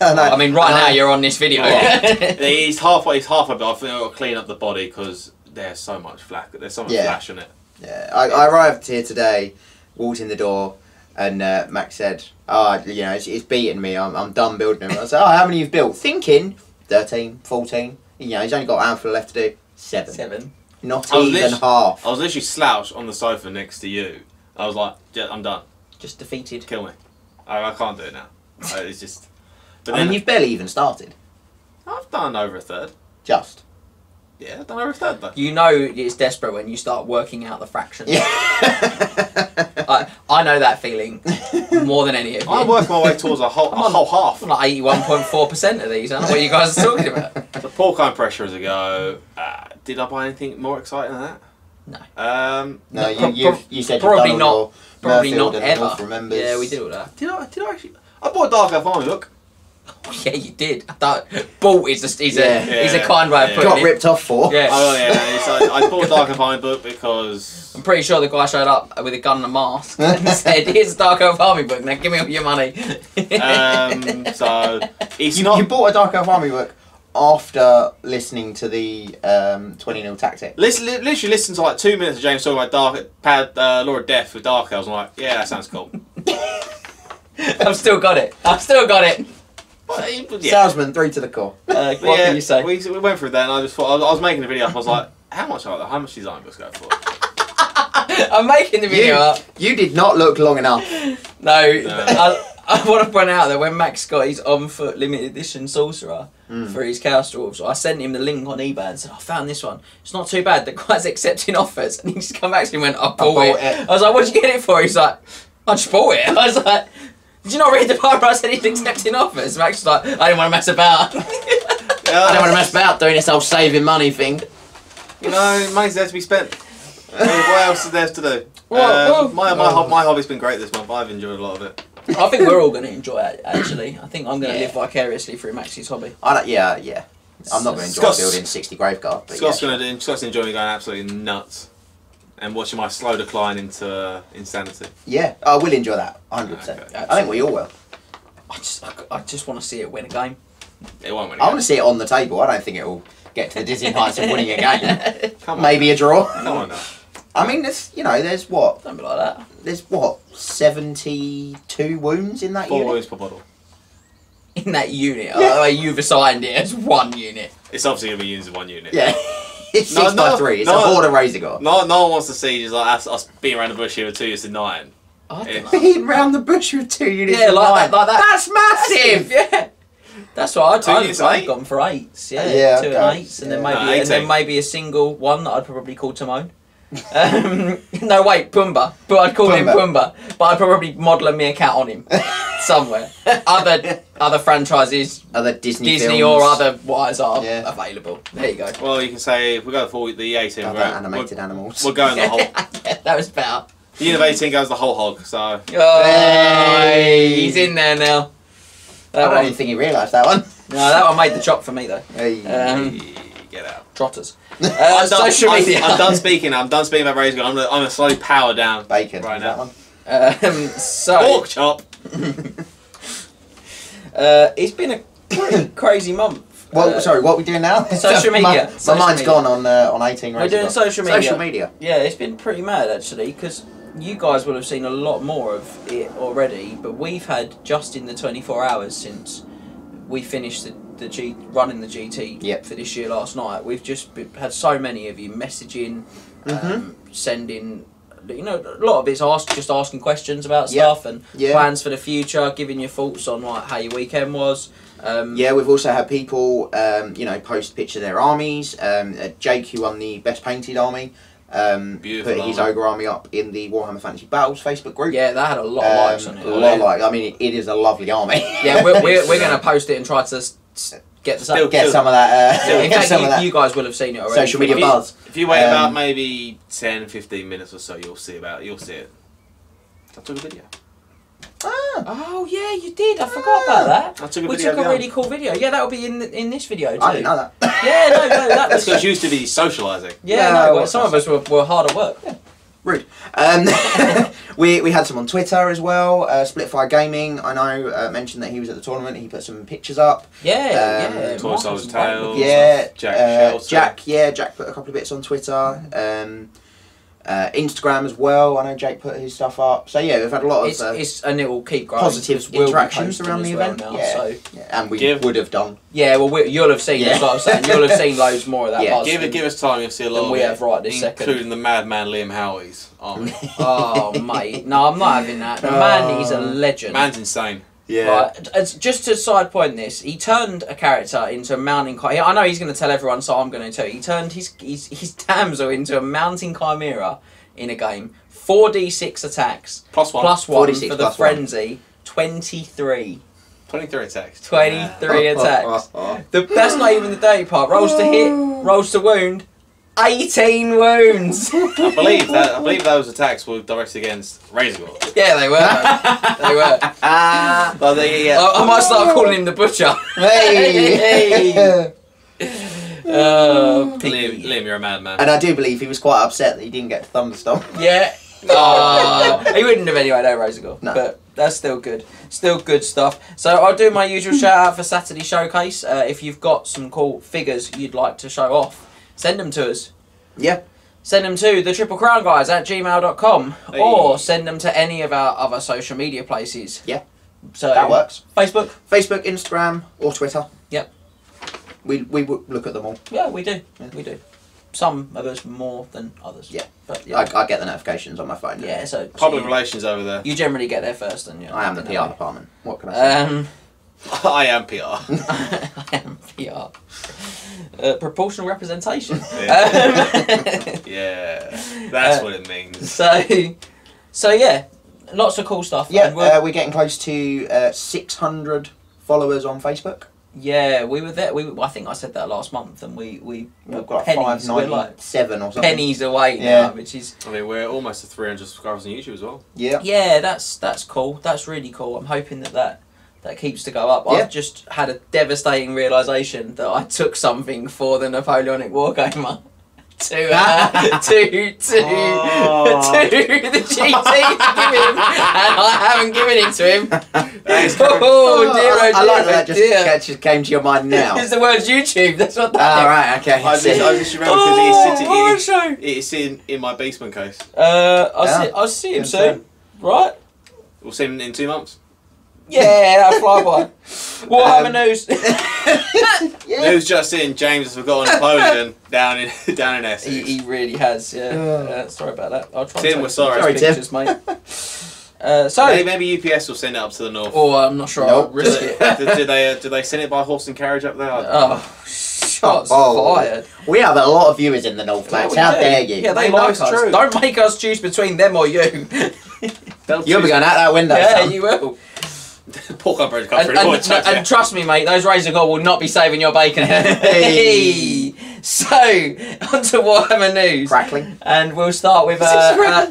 Oh, no. I mean, now you're on this video. He's halfway. I think I've got to clean up the body because there's so much flash. There's so much flash on it. Yeah, I arrived here today, walked in the door, and Max said, "Oh, you know, it's beating me. I'm done building them." I said, "Oh, how many you've built?" Thinking 13, 14. You know, he's only got a handful left to do. 7. Not even half. I was literally slouched on the sofa next to you. I was like, I'm done. Just defeated. Kill me. I can't do it now. It's just. But I mean, you've barely even started. I've done over a third. Just. Yeah, I've done over a third though. You know it's desperate when you start working out the fractions. Yeah. I know that feeling more than any of you. I'm working my way towards a whole half. I'm like 81.4% of these. I don't know what you guys are talking about. The porcine pressure as a go. Did I buy anything more exciting than that? No. No, you said probably you've done all not. Probably your not Murfield and ever. North Remembers. Yeah, we did all that. Did I actually? I bought a Dark Elf Army book. Yeah, you did. I thought bought is a kind way of putting Got it. ripped off for. Yeah. Oh yeah, so I bought a Dark Elf Army book because I'm pretty sure the guy showed up with a gun and a mask and said, "Here's a Dark Elf Army book. Now give me all your money." so it's not. You bought a Dark Elf Army book after listening to the 20-0 tactic. Literally listen to like 2 minutes of James talking about Law of Death with Dark Elves. I'm like, yeah, that sounds cool. I've still got it. Yeah. Salesman, 3 to the core. What can you say? We went through that, and I just thought I was making a video up. I was like, how much these Iron books go for? I'm making the video up. You did not look long enough. No. I want to point out that when Max got his on-foot limited edition sorcerer for his Chaos Dwarves, I sent him the link on eBay and said, I found this one. It's not too bad. The guy's accepting offers. And he just come back to me and went, I bought it. I was like, what'd you get it for? He's like, I just bought it. I was like, did you not read the part where I said he's accepting offers? Max was like, I didn't want to mess about. I didn't want to mess about doing this whole saving money thing. You know, money's there to be spent. What else is there to do? Well, my hobby's been great this month. I've enjoyed a lot of it. I think we're all going to enjoy it, actually. I think I'm going to live vicariously through Max's hobby. Yeah. I'm not going to enjoy building 60 Graveguard. But Scott's enjoying me going absolutely nuts and watching my slow decline into insanity. Yeah, I will enjoy that, 100%. Okay. I think we all will. I just want to see it win a game. It won't win a I game. want to see it on the table. I don't think it will get to the dizzying heights of winning a game. Come on. Maybe a draw. Come on now. I mean, there's what? Don't be like that. There's what? 72 wounds in that 4 unit? wounds per bottle. In that unit. Oh, you've assigned it as one unit. It's obviously going to be used as 1 unit. Yeah. It's No, 6 by 3. It's a horde of Razor God. No one wants to see just like us beating around the bush here with 2 units of 9. I don't know. Beating round the bush with 2 units Yeah, of like 9. that. That's massive! Yeah. That's what Two units of I've 8? gone for 8s. Yeah, Yeah, 2 okay. and 8s, and then Yeah. maybe No, 18. maybe a single one that I'd probably call Timon. No, wait, Pumbaa. But I'd call him Pumbaa. But I'd probably model a meerkat on him somewhere. Other franchises, Other Disney Disney films. or otherwise are Yeah. available. There you go. Well, you can say if we go for the 18, Other animated animals. we're going the whole. Yeah, that was better. The unit of 18 goes the whole hog. So Oh, Hey. he's in there now. I don't even think he realised that one. No, that one made the chop for me though. Hey. get out. Trotters. Social media. I'm done speaking. I'm done speaking about Razor God. I'm gonna slowly power down. Bacon. Right Is now. that one? So Pork chop. it's been a pretty crazy month. Well, sorry, what are we doing now? Social media. My mind's gone on 18 We're doing social media. Social media. Yeah, it's been pretty mad actually because you guys will have seen a lot more of it already, but we've had just in the 24 hours since we finished running the GT for this year last night. We've just had so many of you messaging, sending. You know, a lot of it's just asking questions about stuff and plans for the future, giving your thoughts on like how your weekend was. Yeah, we've also had people, post picture of their armies. Jake, who won the best painted army, put his ogre army up in the Warhammer Fantasy Battles Facebook group. Yeah, that had a lot of likes on it. A lot of likes. I mean, it is a lovely army. Yeah, we're going to post it and try to get some of that. in fact, you guys will have seen it already. Social media buzz. If you wait about maybe 10-15 minutes or so, you'll see it. I took a video. Oh yeah, you did. I forgot about that. I took a we video took a down. really cool video. Yeah, that'll be in this video too. I didn't know that. Yeah, no, that That's was. because used to be socialising. Yeah, no, well, some of us were hard at work. Yeah. Rude. We had some on Twitter as well. Splitfire Gaming, I know, mentioned that he was at the tournament. He put some pictures up. Yeah. Toy Soldiers Tales. Yeah, Jack Jack put a couple of bits on Twitter. Instagram as well. I know Jake put his stuff up. So yeah, we've had a lot of and it will keep growing. positive We'll be interactions posting around as the well event. now, Yeah. so. And we would have done. Yeah, well, you'll have seen. That's what I'm saying. You'll have seen loads more of that. Yeah. buzz Give us time, you'll see a lot than of we it, have right this second. including the madman Liam Howie's army. Oh mate, no, I'm not having that. The man is a legend. Man's insane. Yeah. Right. Just to side point this, he turned a character into a mountain. I know he's going to tell everyone, so I'm going to too. He turned his damsel into a mountain chimera in a game. 4d6 attacks. +1. +1 for the +1. frenzy. 23. 23 attacks. 23 attacks. That's not even the dirty part. Rolls to hit, rolls to wound. 18 wounds. I believe those attacks were directed against Razorgore. Yeah, they were. They were. But I might start calling him the butcher. Hey! Liam, you're a madman. And I do believe he was quite upset that he didn't get to Thunderstorm. Yeah. He wouldn't have anyway, no, Razorgore. No. But that's still good. Still good stuff. So I'll do my usual shout out for Saturday Showcase. If you've got some cool figures you'd like to show off, send them to us. Yeah. Send them to the Triple Crown Guys at gmail.com Hey. or send them to any of our other social media places. Yeah. So That works. Facebook. Facebook, Instagram, or Twitter. Yep. We look at them all. Yeah, we do. Yeah. We do. Some of us more than others. Yeah. But yeah. I get the notifications on my phone. Yeah, so Public relations over there. you generally get there first, and I am the PR department. What can I say? I am PR. I am PR. Proportional representation. Yeah, that's what it means. So yeah, lots of cool stuff. Yeah, And we're getting close to 600 followers on Facebook. yeah, we were there. I think I said that last month, and we We've were got pennies. We're like 597 or something. pennies away Yeah. now, which is I mean, we're almost at 300 subscribers on YouTube as well. Yeah. yeah, that's cool. That's really cool. I'm hoping that keeps to go up. Yeah. I've just had a devastating realisation that I took something for the Napoleonic Wargamer to the GT to give him, and I haven't given it to him. Oh dear, oh dear, I like that. dear. Just came to your mind now. It's the words YouTube. That's what that Ah, is. right, okay. I just remember because show. it's sitting in my basement case. I'll see him soon. Right? We'll see him in 2 months. Yeah, that'll fly by. Warhammer news. Yeah. News just in: James has forgotten Napoleon down in Essex. He really has. Yeah. Sorry about that. I'll try. Tim, and we're take sorry. some pictures, mate. Maybe UPS will send it up to the north. Oh, I'm not sure. Nope. I'll risk it. Do they send it by horse and carriage up there? Oh, shots Oh. fired. We have a lot of viewers in the North, Yeah, Max. we How do. dare you? Yeah, they No, like it's us. true. Don't make us choose between them or you. You'll be going out that window. Yeah, son. you will. Pork up bread country. And trust me, mate, those Razorgore will not be saving your bacon. Hey. So, on to Warhammer news. Crackling. And we'll start with our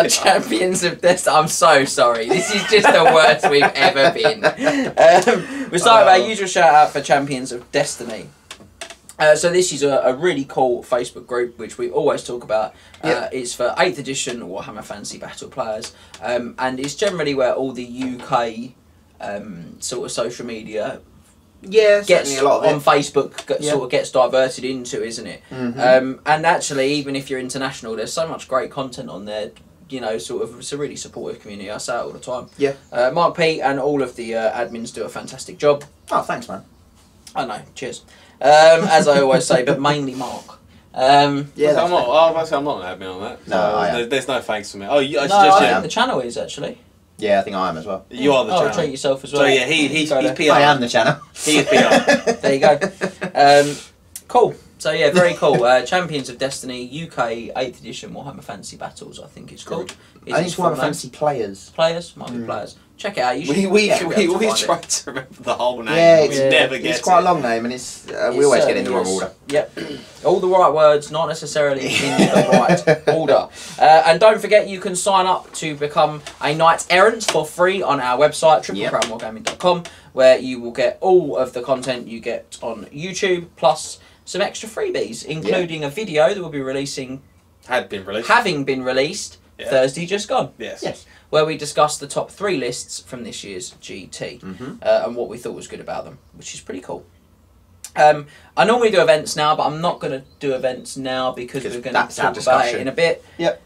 Champions of Destiny. I'm so sorry. This is just the worst we've ever been. We'll start with our usual shout out for Champions of Destiny. So this is a really cool Facebook group which we always talk about. It's for 8th edition Warhammer Fantasy Battle players, and it's generally where all the UK sort of social media gets a lot of on Facebook sort of gets diverted into, isn't it? Mm-hmm. And actually, even if you're international, there's so much great content on there. You know, sort of, it's a really supportive community. I say it all the time. Yeah. Mark P and all of the admins do a fantastic job. Oh, thanks, man. I know. Cheers. As I always say, but mainly Mark. Yeah, I'm not an admin on that. No, I am. There's no thanks for me. Oh, No, I think the channel is actually. Yeah, I think I am as well. You are the channel. treat yourself as well. So yeah, he's PR. I am the channel. He is PR. There you go. Cool. So yeah, very cool. Champions of Destiny UK 8th edition Warhammer Fantasy Battles. I think it's called. I think it's Warhammer Fantasy Players. Players might be players. Check it out. You should We definitely be able to find tried it. to remember the whole name. Yeah, we never get it's quite a long name, and it's we always get in the wrong order. Yep, all the right words, not necessarily in the right order. And don't forget, you can sign up to become a knight errant for free on our website, triplecrownwargaming.com, where you will get all of the content you get on YouTube, plus some extra freebies, including a video that will be having been released Thursday just gone. Yes. Where we discussed the top 3 lists from this year's GT and what we thought was good about them, which is pretty cool. I normally do events now, but I'm not going to do events now because we're going to talk about it in a bit. Yep.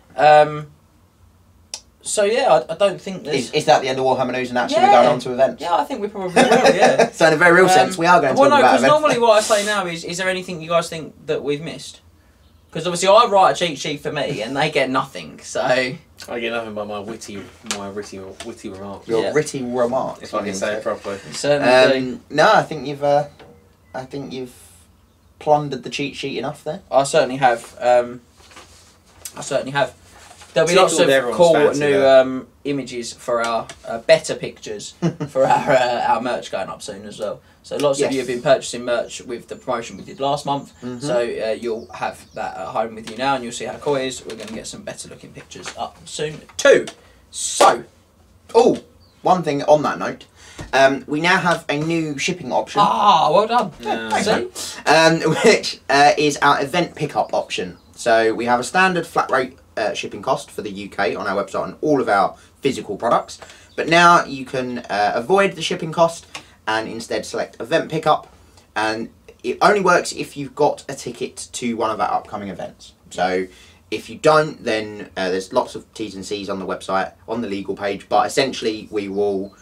So yeah, I don't think there's... Is that the end of Warhammer news and actually we're going on to events? Yeah, I think we probably will, yeah. So in a very real sense, we are going to talk about events. Because normally what I say now is there anything you guys think that we've missed? Because obviously I write a cheat sheet for me and they get nothing. So I get nothing but my witty remarks. Your witty remarks. If I can say it properly. certainly No, I think you've plundered the cheat sheet enough there. I certainly have. There'll be lots of Tickled everyone's cool fancy new there. images for our better pictures for our merch going up soon as well. So lots of you have been purchasing merch with the promotion we did last month. So you'll have that at home with you now, and you'll see how cool it is. We're going to get some better looking pictures up soon too. So, one thing on that note. We now have a new shipping option. well done. Which is our event pickup option. So we have a standard flat rate shipping cost for the UK on our website on all of our physical products. But now you can avoid the shipping cost and instead select event pickup. And it only works if you've got a ticket to one of our upcoming events. So if you don't, then there's lots of T's and C's on the website, on the legal page. But essentially we will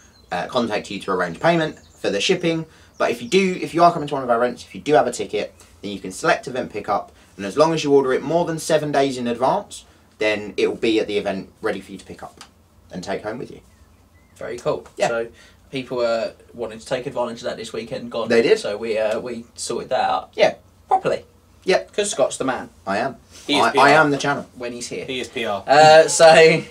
contact you to arrange payment for the shipping. But if you are coming to one of our events, if you do have a ticket, then you can select event pickup, and as long as you order it more than 7 days in advance, then it will be at the event ready for you to pick up and take home with you. Very cool. Yeah. So people wanted to take advantage of that this weekend. Gone. They did. So we sorted that out. Yeah. Properly. Yeah. Because Scott's the man I am. He is PR. I am the channel. when he's here. He is PR. So I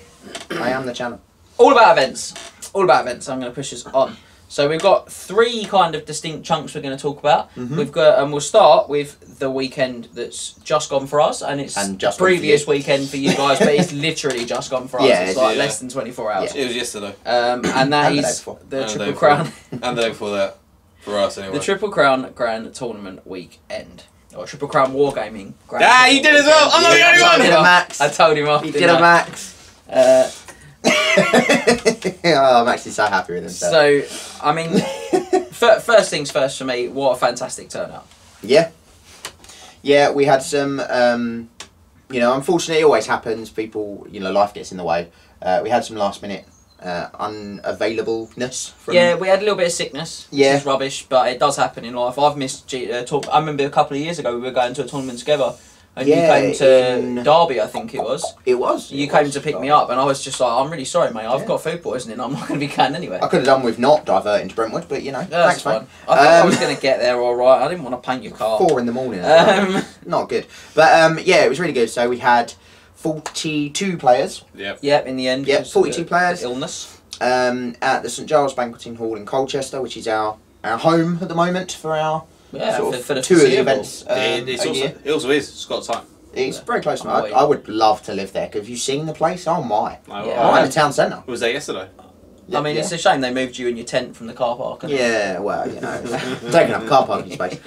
am the channel. all about events. All about events. I'm going to push us on. So we've got 3 kind of distinct chunks we're going to talk about. We've got, and we'll start with the weekend that's just gone for us, and it's the previous weekend for you guys, but it's literally just gone for us. Yeah, it's like less than 24 hours. It was yesterday. And that And the day is before. the And the Triple day Crown. And the day before that. For us, anyway. The Triple Crown Grand Tournament weekend. Or Triple Crown Wargaming Grand You did as well! I'm not the only one! Did a max. I told him off. He did a max. I'm actually so happy with himself. So, I mean, first things first for me, what a fantastic turnout. Yeah, we had some, unfortunately it always happens, people, life gets in the way. We had some last minute unavailableness. From... Yeah, we had a little bit of sickness, which Yeah. is rubbish, but it does happen in life. I've missed I remember a couple of years ago we were going to a tournament together, and Yeah, you came to in- Derby, I think it was. It was. You came to pick me up, and I was just like, I'm really sorry, mate, I've got food poisoning, I'm not going to be going anyway. I could have done with not diverting to Brentwood, but That's thanks, fine. mate. I thought I was going to get there all right. I didn't want to paint your car. 4 in the morning. Not good. But yeah, it was really good. So we had 42 players. Yep. Yep, in the end. Yep, because 42 of players. the illness. At the St Giles Banqueting Hall in Colchester, which is our home at the moment for our sort of for the 2 of the foreseeable. events. It also is Scott's time. It's very close to me. Can't I would love to live there. Because have you seen the place? Oh my! Yeah. I'm in the town centre. Was there yesterday? I mean, it's a shame they moved you in your tent from the car park. Yeah, well, taking up car parking space.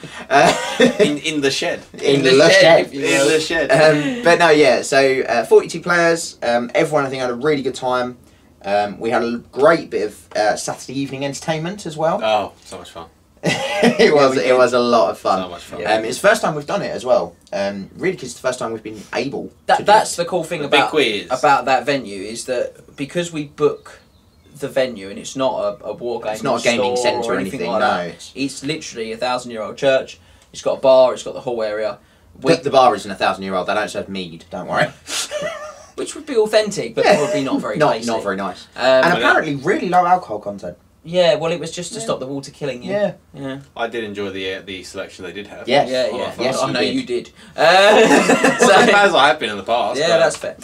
In the shed. In the shed. if you will. In the shed. But no, yeah. So 42 players. Everyone, I think, had a really good time. We had a great bit of Saturday evening entertainment as well. Oh, so much fun. It was a lot of fun. So much fun. It's the first time we've done it as well. Really, because it's the first time we've been able to do That's it. the cool thing The big about quiz. that venue is that because we book the venue and it's not a war game. It's not a gaming centre or anything. like No, that. It's literally a 1,000-year-old church. It's got a bar. It's got the hall area. the bar isn't 1,000-year-old. They don't serve mead. Don't worry. Which would be authentic, but probably not very tasty. Not very nice. And apparently, really low alcohol content. Yeah, well, it was just to stop the water killing you. Yeah. I did enjoy the selection they did have. Yes. Yeah. Yes, I know you you did. Not as bad as I have been in the past. Yeah, but- that's fair.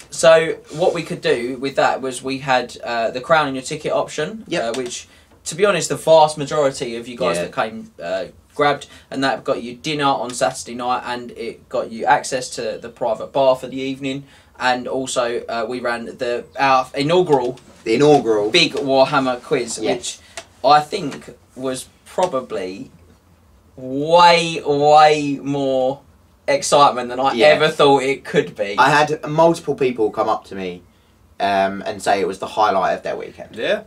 So what we could do with that was we had the crown and your ticket option, which, to be honest, the vast majority of you guys that came grabbed, and that got you dinner on Saturday night, and it got you access to the private bar for the evening, and also we ran our inaugural big Warhammer quiz, which I think was probably way more excitement than I ever thought it could be. I had multiple people come up to me and say it was the highlight of their weekend. Yeah.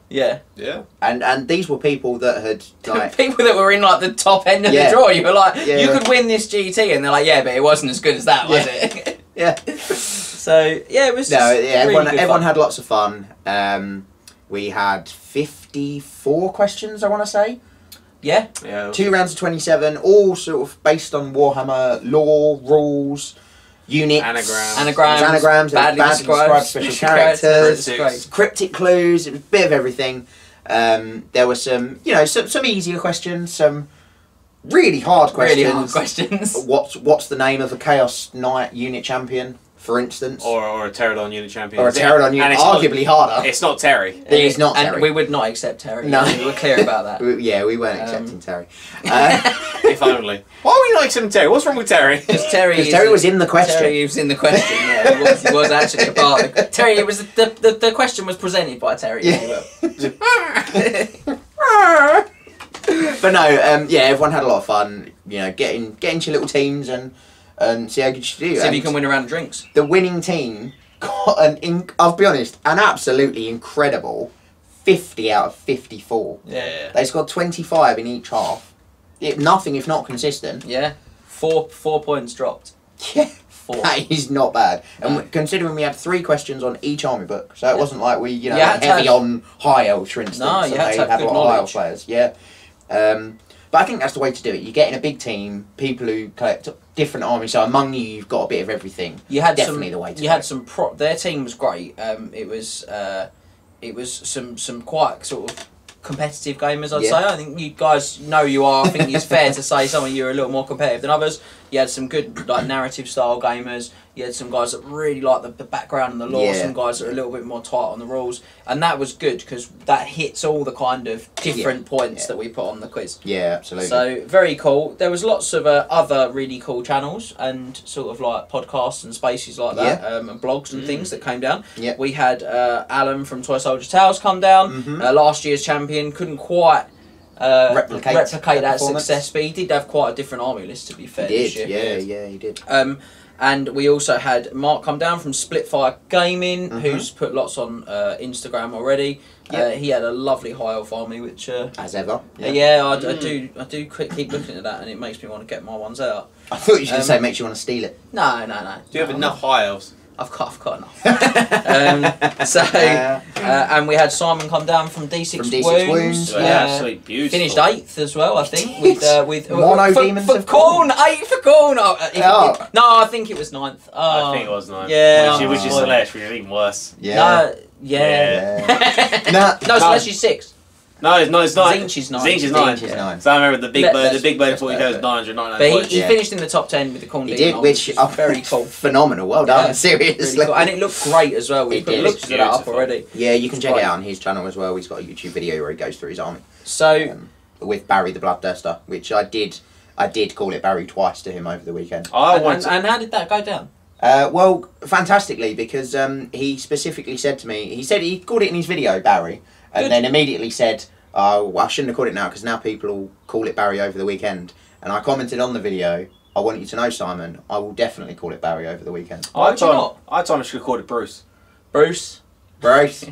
And these were people that had like people that were in like the top end of the draw. You were like, you could win this GT, and they're like, yeah, but it wasn't as good as that, was it? Yeah. So yeah, it was. Everyone had lots of fun. We had 54 questions, I want to say. Yeah. Yeah. 2 rounds of 27, all sort of based on Warhammer lore, rules, units, Anagrams, badly described special characters, Great. cryptic clues. It was a bit of everything. There were some, you know, some easier questions, some really hard questions. Really hard questions. What's the name of a Chaos Knight unit champion, for instance? Or a Pterodon unit champion. Or a Pterodon unit, arguably harder. It's not Terry. It is not Terry. And we would not accept Terry. No. We were clear about that. We weren't accepting Terry. If only. Why are we not accepting Terry? What's wrong with Terry? Because Terry was in the question. Terry was in the question. Yeah, he was actually a part of it. Terry, it was the question was presented by Terry. Yeah. But no, everyone had a lot of fun. You know, get into your little teams and see how good you do. See if you can win a round of drinks. The winning team got I'll be honest, an absolutely incredible 50 out of 54. Yeah. They scored 25 in each half. Nothing if not consistent. Yeah. 4 points dropped. Yeah. 4. That is not bad. And considering we had 3 questions on each army book, so it wasn't like we, you know, heavy on high elves, for instance. No, you had to have a good lot of high elf knowledge. players. Yeah. But I think that's the way to do it. You get in a big team, people who collect different armies. So among you, you've got a bit of everything. You had definitely the way to. You had some their team was great. It was some quite sort of competitive gamers, I'd say. I think you guys know you are. I think it's fair to say some of you are a little more competitive than others. You had some good like narrative style gamers. You had some guys that really like the background and the lore. Some guys that are a little bit more tight on the rules, and that was good because that hits all the kind of different points that we put on the quiz. Yeah, absolutely. So very cool. There was lots of other really cool channels and sort of like podcasts and spaces like that, and blogs and things that came down. Yeah. We had Alan from Toy Soldier Tales come down. Last year's champion, couldn't quite replicate that success, but he did have quite a different army list, to be fair. He this year. Yeah, he did. And we also had Mark come down from Splitfire Gaming, who's put lots on Instagram already. He had a lovely high elf army, which as ever. I do keep looking at that, and it makes me want to get my ones out. I thought you were going to say makes you want to steal it. No. Do you have enough high elves? I've got enough. And we had Simon come down from D6 Wounds. Absolutely beautiful. Finished 8th as well, I think. With Mono Demons for of Corn, 8 for Corn. No, I think it was 9th. I think it was 9th. Yeah, which is Celeste, which is even worse. Yeah. No, Celeste is 6. No, it's 9. Zinch is 9. Zinch is 9. So I remember the big bird before he goes 999 But points. he finished in the top 10 with the Corn He Demon, did, which is very cool. Phenomenal. Well done, seriously. Really cool. And it looked great as well. We put pictures of that up already. Yeah, you can check it out on his channel as well. He's got a YouTube video where he goes through his army. So with Barry the Bloodthirster, which I did call it Barry twice to him over the weekend. And how did that go down? Well, fantastically, because he specifically said to me, he called it in his video, Barry, and then immediately said, oh, well, I shouldn't have called it now, because now people will call it Barry over the weekend. And I commented on the video, I want you to know, Simon, I will definitely call it Barry over the weekend. I thought I should have called it Bruce. Bruce? Bruce.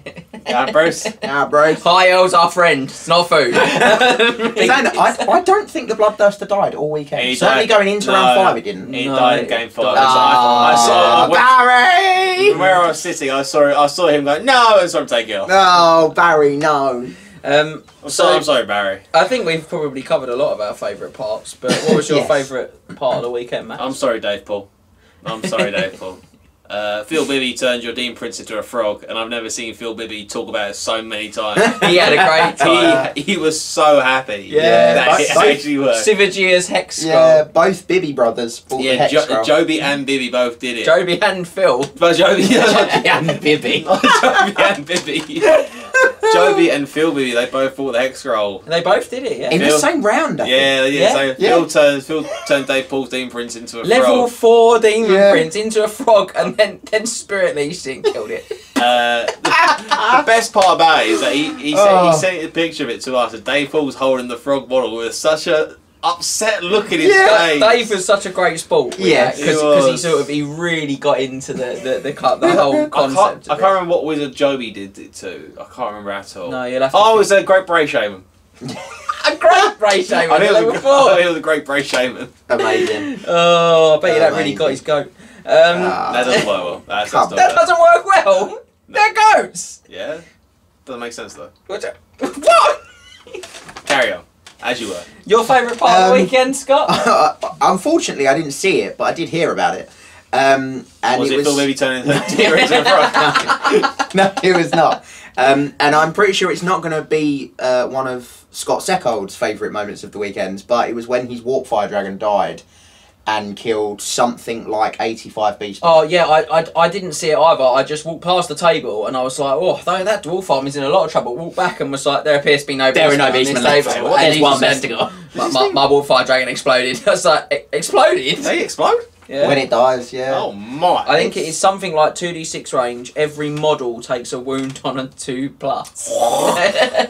Yeah, Bruce. Yeah, Bruce. High L's our friend. It's not food. I don't think the Bloodthirster died all weekend. Certainly going into round 5 it didn't. He died in game 5. I saw Barry! From where I was sitting, I saw him go, no, and so I'm taking it off. No, Barry, no. I'm sorry, Barry. I think we've probably covered a lot of our favourite parts, but what was your favourite part of the weekend, Matt? I'm sorry, Dave Paul. Phil Bibby turned your Dean Prince into a frog, and I've never seen Phil Bibby talk about it so many times. He had a great time. He was so happy. Yeah, it actually worked. Sivagear's Hex Scroll. Yeah, both Bibby brothers bought the Hex Scroll. Joby and Bibby both did it. Joby and Phil. But Joby and Bibby. Joby and Bibby. Joby and Phil Bibby, they both bought the Hex Scroll. They both did it, yeah. In the same round, I think. So Phil turned Dave Paul's Dean Prince into a frog. Level 4 Demon Prince into a frog, and then Spirit Leasing killed it. The best part about it is that he sent a picture of it to us, and Dave Paul's holding the frog model with such a upset look in his face. Dave was such a great sport. Yes, because he really got into the whole concept. I can't remember what Wizard Joby did it to. I can't remember at all. No, you'll have to. Oh, it was a Great Bray Shaman. A Great Bray Shaman. I think it was a Great Bray Shaman. Amazing. Oh, I bet you that really got his goat. That doesn't work well. That doesn't work well. No. They're goats. Yeah, doesn't make sense though. What? Carry on. As you were. Your favourite part of the weekend, Scott? Unfortunately, I didn't see it, but I did hear about it. And was it Phil maybe turning the T-Rex in front? No, it was not. And I'm pretty sure it's not going to be one of Scott Seckold's favourite moments of the weekend, but it was when his Warp Fire Dragon died and killed something like 85 beast. Oh yeah, I didn't see it either. I just walked past the table and I was like, oh, that dwarf farm is in a lot of trouble. Walked back and was like, there appears to be no There are no beastmen beastmen on this left. table. There's And he one just said, Bestigar. my Warp Fire Dragon exploded. I was like, exploded? They explode? Yeah. When it dies, yeah. Oh my. I think it is something like 2d6 range. Every model takes a wound on a 2+.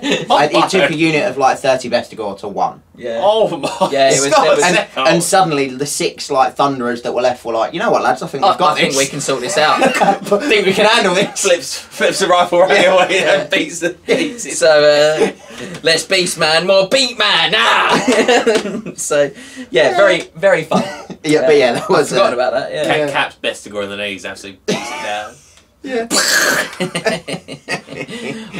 It took a unit of like 30 Bestigor to 1. Yeah. Oh my. Yeah, it was- And suddenly the 6 like Thunderers that were left were like, you know what, lads, I think we've got I think this. we can sort this out. I think we can handle this. Flips the rifle right away and beats it. So, less beast man, more beat man. Ah! So, yeah, very, very fun. Yeah, but yeah, that was. I forgot about that. Yeah. Caps Bestigor in the knees, absolutely beats it down. Yeah.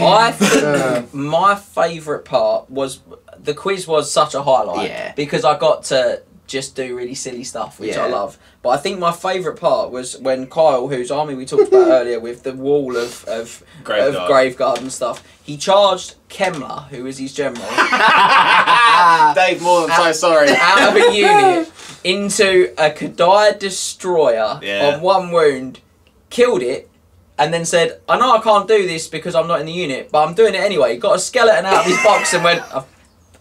I think my favourite part was the quiz was such a highlight. Yeah. Because I got to just do really silly stuff, which I Yeah. love. But I think my favourite part was when Kyle, whose army we talked about earlier, with the wall of Graveguard and stuff, he charged Kemmler, who was his general, Dave Moore, I'm so sorry. out of a unit into a Kadai destroyer on 1 wound, killed it, and then said, I know I can't do this because I'm not in the unit, but I'm doing it anyway. Got a skeleton out of his box and went, I've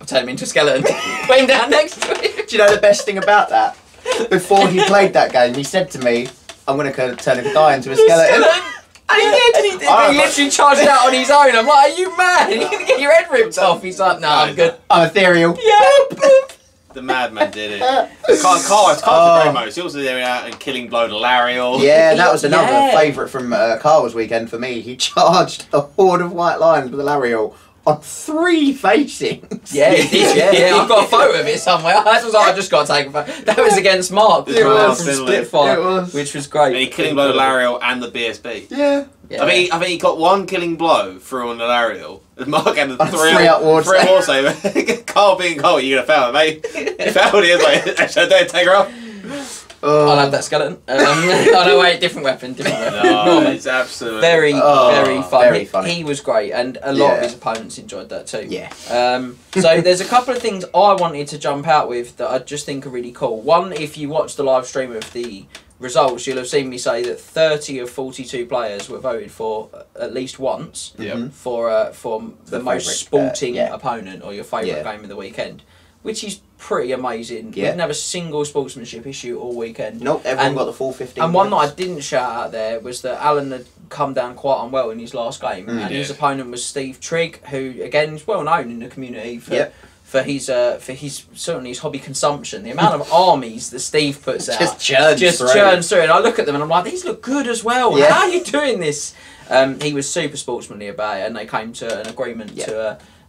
turned him into a skeleton. Put him down next to him. Do you know the best thing about that? Before he played that game, he said to me, I'm going to turn a guy into a skeleton. And he did. And he did. Oh, He literally charged out on his own. I'm like, are you mad? You're going to get your head ripped off. He's like, no, I'm good. I'm ethereal. Yeah. The madman did it. Carl's a great most. He also did out and killing blow to Lariel. Yeah, that was another Yeah. favourite from Carl's weekend for me. He charged a horde of white lions with a Lariel on 3 facings. Yeah, he did. Yeah. I've got a photo of it somewhere. I was like, I just got to take a photo. That was against Mark It was. from Splitfire, It was. which was great. And he killing blow to Lariel and the BSB. Yeah. Yeah. I think he got 1 killing blow through on the Lariel. Mark had the 3 up ward three war save. Carl being Carl, you're gonna fail it, mate. He failed it. Like, actually, don't take her off. I'll have that skeleton. Oh no, wait, different weapon. No, it's absolutely very fun. Very funny. He was great, and a lot of his opponents enjoyed that too. Yeah. So there's a couple of things I wanted to jump out with that I just think are really cool. One, if you watch the live stream of the results, you'll have seen me say that 30 of 42 players were voted for at least once for the most favourite, sporting opponent or your favourite game of the weekend, which is pretty amazing. We didn't have a single sportsmanship issue all weekend. Nope, everyone got the full 15 And one that minutes. I didn't shout out there was that Alan had come down quite unwell in his last game, and his opponent was Steve Trigg, who again is well known in the community for his certainly his hobby consumption. The amount of armies that Steve puts out Just churns through. And I look at them and I'm like, these look good as well. Yeah. How are you doing this? He was super sportsmanly about it, and they came to an agreement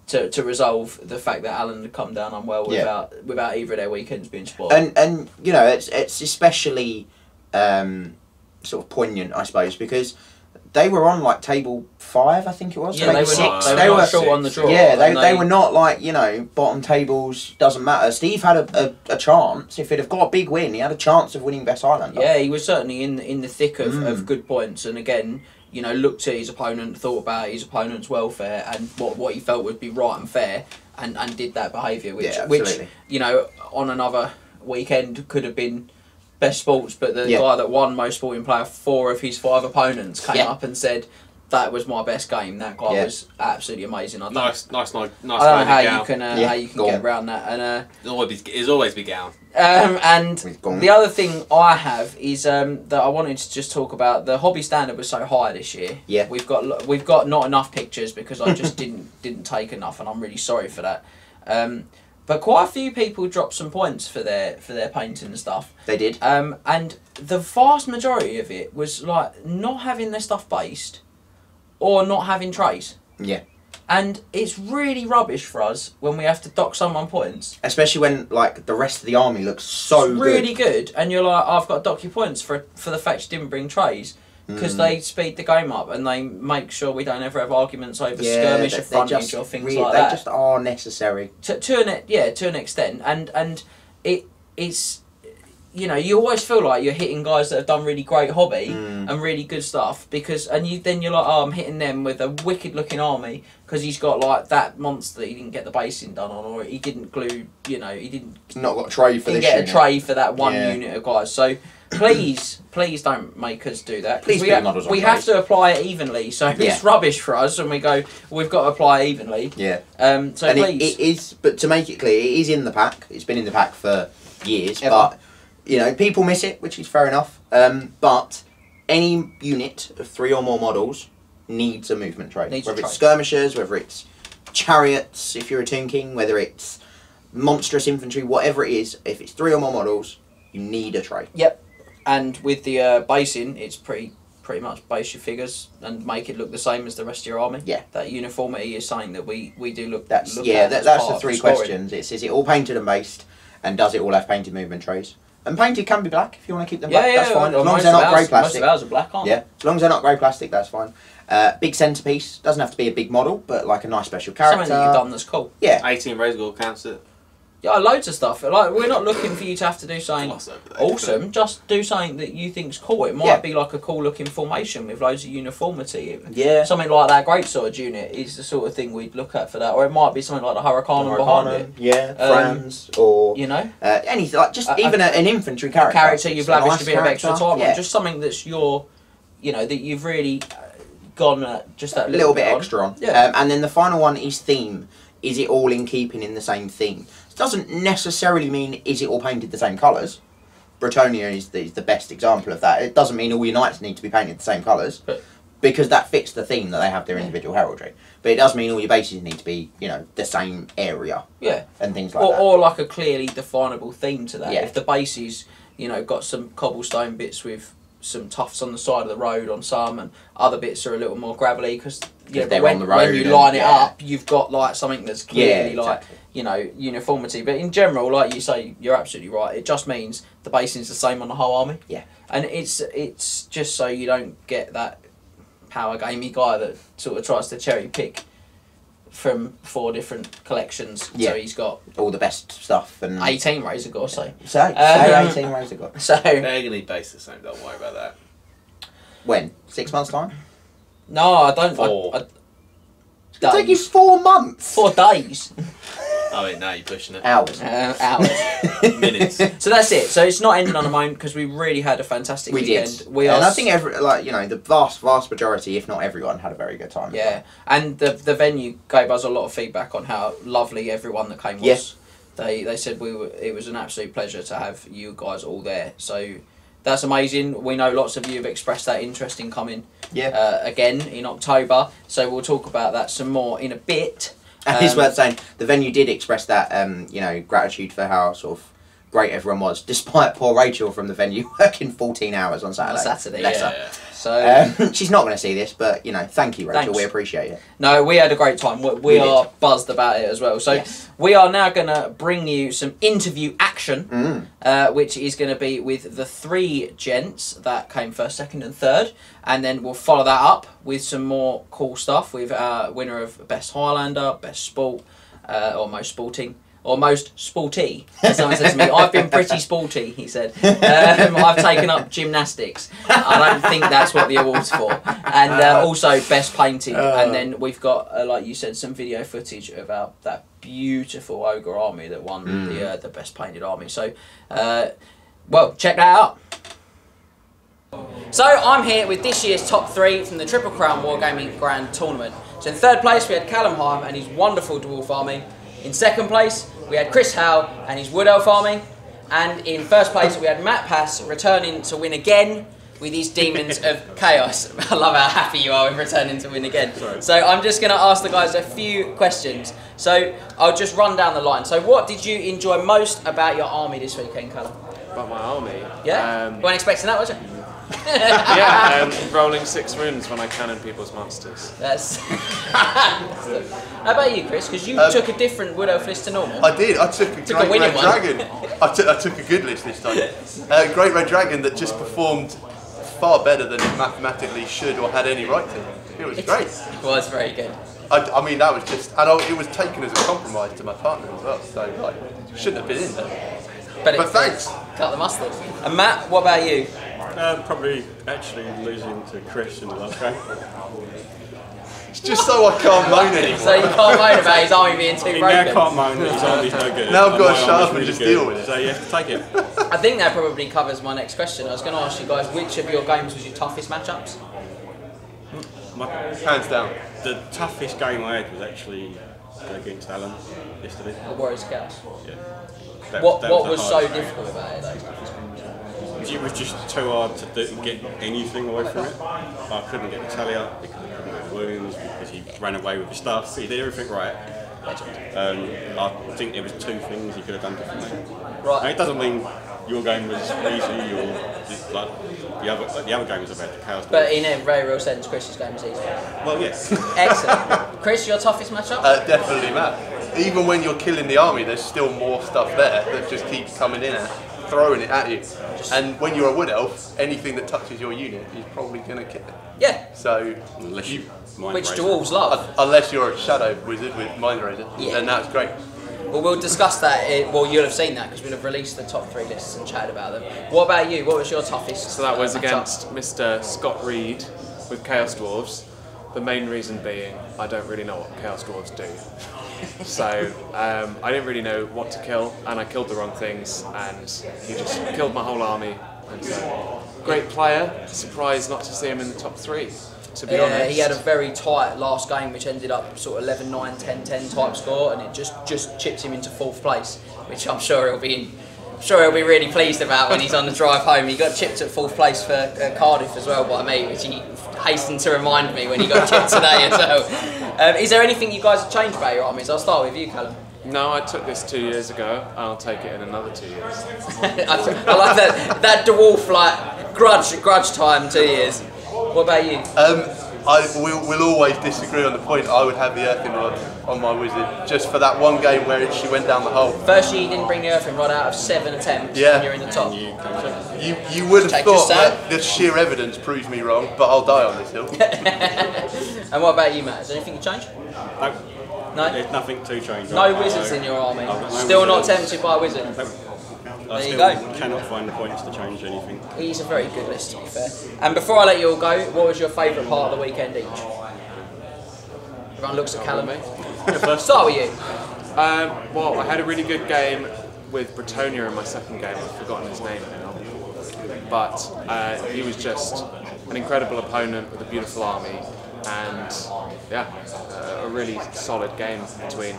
to resolve the fact that Alan had come down unwell without either of their weekends being spoiled. And you know, it's especially sort of poignant, I suppose, because they were on like table 5, I think it was. Yeah, maybe they were 6. they were short on the draw. Yeah, and they were not like, you know, bottom tables, doesn't matter. Steve had a chance. If he'd have got a big win, he had a chance of winning Best Islander. Yeah, he was certainly in the thick of good points, and again, you know, looked at his opponent, thought about his opponent's welfare and what he felt would be right and fair, and did that behaviour, which you know, on another weekend could have been best sports, but the guy that won most sporting player, 4 of his 5 opponents came up and said, that was my best game. That guy was absolutely amazing. I don't Nice. I don't know how you can get around that, and it's always be gown. and the other thing I have is that I wanted to just talk about. The hobby standard was so high this year. Yeah, we've got not enough pictures because I just didn't take enough, and I'm really sorry for that. But quite a few people dropped some points for their painting and stuff. They did. And the vast majority of it was like not having their stuff based, or not having trays. Yeah. And it's really rubbish for us when we have to dock someone points. Especially when like the rest of the army looks so really good, and you're like, I've got to dock your points for the fact you didn't bring trays. because they speed the game up and they make sure we don't ever have arguments over skirmish or frontage or things like that. They just are necessary. To an extent, and it's. You know, you always feel like you're hitting guys that have done really great hobby and really good stuff then you're like, oh, I'm hitting them with a wicked looking army because he's got like that monster he didn't get the basing done on, or he didn't glue. You know, he didn't not got a tray for this. Get a tray for that one unit of guys. So please don't make us do that. Please, we have to apply it evenly. So it's rubbish for us, and we go, we've got to apply it evenly. Yeah. So and please, it is. But to make it clear, it is in the pack. It's been in the pack for years, but. You know, people miss it, which is fair enough. But any unit of 3 or more models needs a movement tray. Whether it's skirmishers, whether it's chariots, if you're a Toon King, whether it's monstrous infantry, whatever it is, if it's 3 or more models, you need a tray. Yep. And with the basing, it's pretty much base your figures and make it look the same as the rest of your army. Yeah. That uniformity is something that we do look. That's at that's the 3 questions. It's is it all painted and based, and does it all have painted movement trays? And painted can be black if you want to keep them black. That's fine. As long as they're not grey plastic. Most of ours are black, aren't they? Yeah, as long as they're not grey plastic, that's fine. Big centrepiece. Doesn't have to be a big model, but like a nice special character. Something that you've done that's cool. Yeah. 18 Razor Gore counts it. Yeah, loads of stuff. Like, we're not looking for you to have to do something awesome. Just do something that you think's cool. It might be like a cool looking formation with loads of uniformity. Yeah. Something like that greatsword unit is the sort of thing we'd look at for that. Or it might be something like the Hurricane behind it. Yeah, Franz, or you know, anything like just even an infantry character. Character you've lavished a bit of extra time on. Just something that's that you've really gone just that little bit extra on. Yeah. And then the final one is theme. Is it all in keeping in the same theme? It doesn't necessarily mean is it all painted the same colours. Bretonia is the best example of that. It doesn't mean all your knights need to be painted the same colours, because that fits the theme that they have their individual heraldry. But it does mean all your bases need to be, the same area. Yeah. And things like that. Or like a clearly definable theme to that. Yeah. If the bases, got some cobblestone bits with some tufts on the side of the road on some, and other bits are a little more gravelly because when you line it up, you've got like something that's clearly uniformity. But in general, like you say, you're absolutely right. It just means the basing's the same on the whole army. Yeah. And it's just so you don't get that power gamey guy that sort of tries to cherry pick from 4 different collections. Yeah. So he's got all the best stuff and 18 Razor Gore, say 18 Razor Gore. So they're gonna need base the same. Don't worry about that. When 6 months time? No, I don't. 4. It'll take you 4 months. 4 days. Oh wait, now you're pushing it. Hours. Hours. Minutes. So that's it. So it's not ending on a moment because we really had a fantastic weekend. Did. And I think the vast majority, if not everyone, had a very good time. Yeah, and the venue gave us a lot of feedback on how lovely everyone that came was. Yes. They said it was an absolute pleasure to have you guys all there. So that's amazing. We know lots of you have expressed that interest in coming. Yeah. Again in October. So we'll talk about that some more in a bit. And it's worth saying the venue did express that gratitude for how sort of great everyone was, despite poor Rachel from the venue working 14 hours on Saturday. Bless her. So she's not going to see this, but thank you, Rachel. Thanks. We appreciate it. No, we had a great time. We are buzzed about it as well. So we are now going to bring you some interview action, which is going to be with the 3 gents that came first, second, and third, and then we'll follow that up with some more cool stuff with our winner of Best Highlander, Best Sport, or Most Sporting. Or most sporty, as someone said to me. I've been pretty sporty, he said. I've taken up gymnastics. I don't think that's what the award's for. And also best painting. And then we've got, like you said, some video footage about that beautiful ogre army that won the best painted army. So, well, check that out. So I'm here with this year's top 3 from the Triple Crown Wargaming Grand Tournament. So in third place we had Callum Heim and his wonderful dwarf army. In second place, we had Chris Howe and his Wood Elf army. And in first place, we had Matt Pass returning to win again with his Demons of Chaos. I love how happy you are with returning to win again. Sorry. So I'm just going to ask the guys a few questions. So I'll just run down the line. So what did you enjoy most about your army this weekend, Callum? About my army? Yeah? You weren't expecting that, was you? Rolling 6 runes when I cannon people's monsters. That's. How about you, Chris? Because you took a different Wood Elf list to normal. I did. I took a Great Red Dragon. I took a good list this time. Great Red Dragon that just performed far better than it mathematically should or had any right to. It was great. It was very good. I mean, that was just, and it was taken as a compromise to my partner as well, so like, shouldn't have been in there. But thanks. Cut the mustard. And Matt, what about you? Probably actually losing to Chris in the last game. It's just so I can't moan anymore. So you can't moan about his army being too broken? Now can't moan that his army's no good. Now I've got to My shut army's up and really just good, deal with it. So you have to take it. I think that probably covers my next question. I was going to ask you guys, which of your games was your toughest matchups? Hands down. The toughest game I had was actually against Alan yesterday. The Warriors Chaos. Yeah. What the was so hardest game. difficult about it though? It was just too hard to get anything away from it. I couldn't get the tally up because he couldn't get wounds, because he ran away with his stuff. He did everything right. I think there was 2 things he could have done differently. Right. And it doesn't mean your game was easy or like the other games I've had, the Chaos. But in a very real sense, Chris's game was easy. Well, yes. Excellent. Chris, your toughest matchup? Definitely, Matt. Even when you're killing the army, there's still more stuff there that just keeps coming in and throwing it at you. And when you're a wood elf, anything that touches your unit is probably going to kill it. Yeah. So, Unless you Which dwarves love. Unless you're a shadow wizard with Mind Razor, then that's great. Well, we'll discuss that. Well, you'll have seen that because we'll have released the top 3 lists and chatted about them. What about you? What was your toughest? So that was matchup? against Mr. Scott Reed with Chaos Dwarves. The main reason being, I don't really know what Chaos Dwarves do. So I didn't really know what to kill, and I killed the wrong things, and he just killed my whole army. And so, great player. Surprised not to see him in the top 3. To be honest, he had a very tight last game, which ended up sort of 11-9, 10-10 type score, and it just chipped him into 4th place, which I'm sure he'll be really pleased about when he's on the drive home. He got chipped at 4th place for Cardiff as well by me, which he hastened to remind me when he got chipped today as well. Is there anything you guys have changed about your armies? I'll start with you, Callum. No, I took this 2 years ago, and I'll take it in another 2 years. I like that dwarf like grudge time 2 years. What about you? We'll always disagree on the point. I would have the earthing rod on my wizard just for that one game where she went down the hole. First year you didn't bring the earthing rod out of 7 attempts, and you're in the top. You would have thought that the sheer evidence proves me wrong, but I'll die on this hill. And what about you, Matt? Is there anything you change? No? There's nothing to change. No wizards in your army? Still not tempted by a wizard? I There you still go. cannot find the points to change anything. He's a very good list, to be fair. And before I let you all go, what was your favourite part of the weekend each? Everyone looks at Callum. Start with you. Well, I had a really good game with Bretonia in my second game. I've forgotten his name now. But he was just an incredible opponent with a beautiful army, and yeah, a really solid game between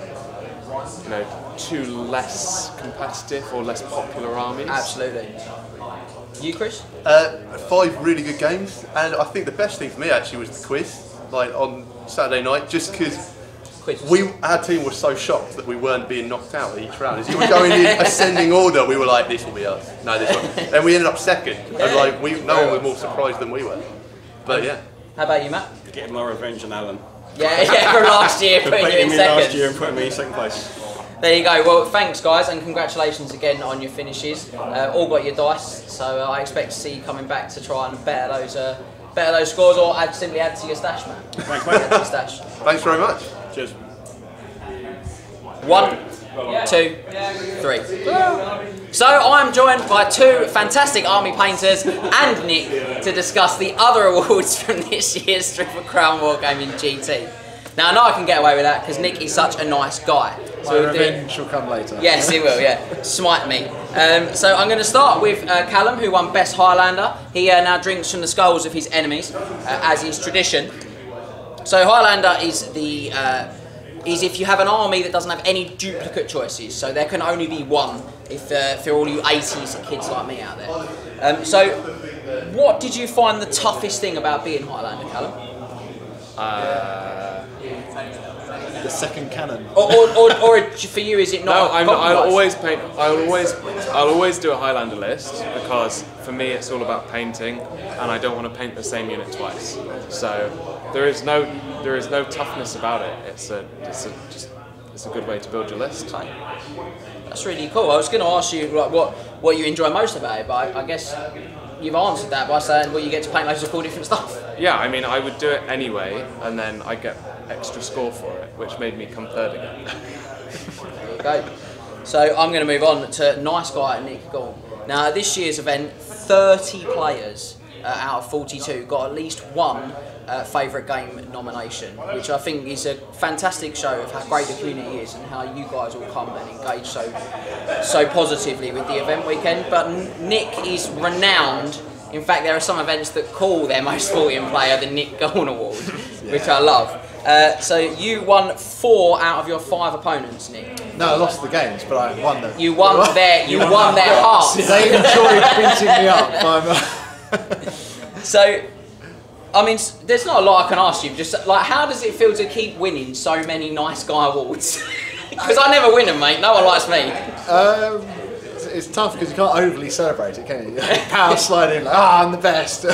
2 less competitive or less popular armies. Absolutely. You, Chris? 5 really good games, and I think the best thing for me actually was the quiz, like on Saturday night, just because our team was so shocked that we weren't being knocked out each round. As you were going in ascending order, we were like, this will be us. No, this one. And we ended up second, and like no one was more surprised than we were. But yeah. How about you, Matt? Getting my revenge on Alan. Yeah, from last year, For putting you in beating me second. last year and putting me in 2nd place. There you go. Well, thanks, guys, and congratulations again on your finishes. All got your dice, so I expect to see you coming back to try and better those scores, or simply add to your stash, man. Thanks, mate. Add to your stash. Thanks very much. Cheers. 1, 2, 3. So I'm joined by 2 fantastic army painters and Nick to discuss the other awards from this year's Triple Crown Wargaming GT. Now I know I can get away with that because Nick is such a nice guy. So my revenge will come later. Yes, he will, yeah. Smite me. So I'm going to start with Callum, who won Best Highlander. He now drinks from the skulls of his enemies, as is tradition. So Highlander is the is if you have an army that doesn't have any duplicate choices. So there can only be one if for all you 80s kids like me out there. So what did you find the toughest thing about being Highlander, Callum? The second cannon. Or for you, is it not? No, I'll always do a Highlander list because for me it's all about painting, and I don't want to paint the same unit twice. So there is no toughness about it. It's a good way to build your list. That's really cool. I was going to ask you like what you enjoy most about it, but I guess you've answered that by saying, well, you get to paint loads of cool different stuff. Yeah, I mean, I would do it anyway, and then I get extra score for it, which made me come third again. There you go. So I'm going to move on to Nice Guy Nick Gorn. Now, at this year's event, 30 players out of 42 got at least one favourite game nomination, which I think is a fantastic show of how great the community is and how you guys all come and engage so positively with the event weekend. But Nick is renowned. In fact, there are some events that call their most sporting player the Nick Gorn Award, which I love. So you won 4 out of your 5 opponents, Nick. No, I lost the games, but I won them. You won their hearts. They enjoyed beating me up. So, I mean, there's not a lot I can ask you. Just like, how does it feel to keep winning so many Nice Guy awards? Because I never win them, mate. No one likes me. It's tough because you can't overly celebrate it, can you? Power sliding, like, I'm the best.